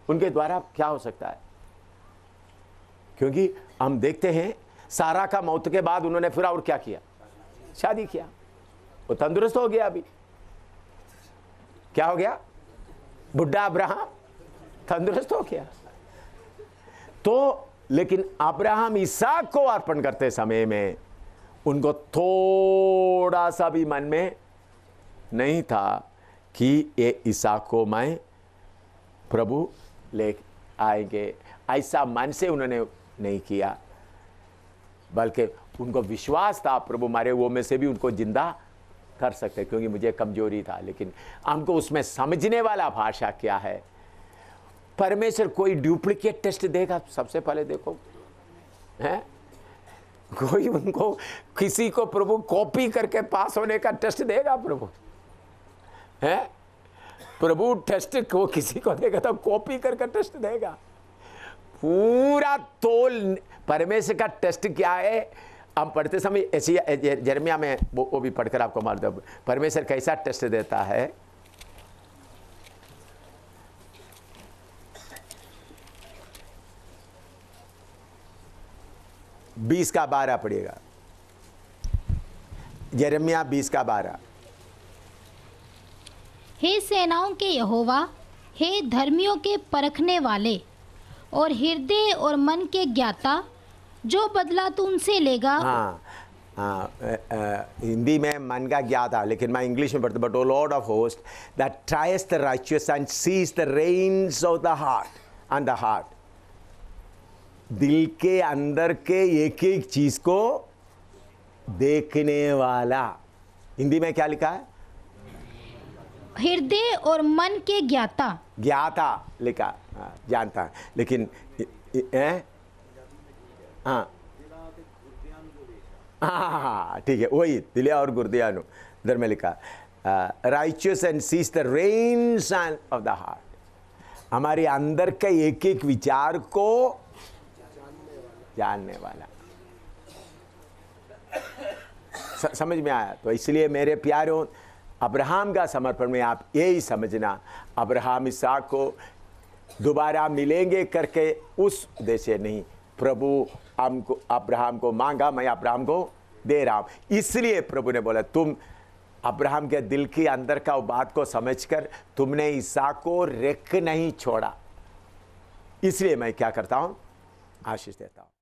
उनके द्वारा क्या हो सकता है? क्योंकि हम देखते हैं सारा का मौत के बाद उन्होंने फिर और क्या किया? शादी किया। वो तंदुरुस्त हो गया। अभी क्या हो गया? बुढ़ा अब्राहम तंदुरुस्त हो गया। तो लेकिन अब्राहम इसहाक को अर्पण करते समय में उनको थोड़ा सा भी मन में नहीं था कि ये इसहाक को मैं प्रभु ले आएंगे, ऐसा मन से उन्होंने नहीं किया, बल्कि उनको विश्वास था प्रभु मारे वो में से भी उनको जिंदा कर सकते, क्योंकि मुझे कमजोरी था। लेकिन हमको उसमें समझने वाला भाषा क्या है? परमेश्वर कोई डुप्लीकेट टेस्ट देगा? सबसे पहले देखो है कोई उनको किसी को प्रभु कॉपी करके पास होने का टेस्ट देगा? प्रभु है प्रभु टेस्ट को किसी को देगा तो कॉपी करके टेस्ट देगा। पूरा तोल परमेश्वर का टेस्ट क्या है? हम पढ़ते समय ऐसी यिर्मयाह में वो भी पढ़कर आपको मार दो परमेश्वर कैसा टेस्ट देता है। बीस का 12 पढ़िएगा, यिर्मयाह 20 का 12। हे सेनाओं के यहोवा, हे धर्मियों के परखने वाले और हृदय और मन के ज्ञाता, जो बदला तू उनसे लेगा। हिंदी में मन का ज्ञाता, लेकिन मैं इंग्लिश में पढ़ता, but O Lord of host that tries the righteous and sees the reins of the heart and the heart. दिल के अंदर के एक एक चीज को देखने वाला। हिंदी में क्या लिखा है? हृदय और मन के ज्ञाता। ज्ञाता लिखा, जानता है, लेकिन हाँ ठीक है, वही दिले और गुर्दियानु इधर में लिखा righteous and sees the reins of the heart. हमारे अंदर के एक एक विचार को जानने वाला। समझ में आया? तो इसलिए मेरे प्यारों, अब्राहम का समर्पण में आप यही समझना, अब्राहम इसहाक को दोबारा मिलेंगे करके उस उद्देश्य नहीं। प्रभु हमको अब्राहम को मांगा, मैं अब्राहम को दे रहा हूं। इसलिए प्रभु ने बोला तुम अब्राहम के दिल के अंदर का वो बात को समझकर तुमने इसहाक को रेख नहीं छोड़ा, इसलिए मैं क्या करता हूं, आशीष देता हूं।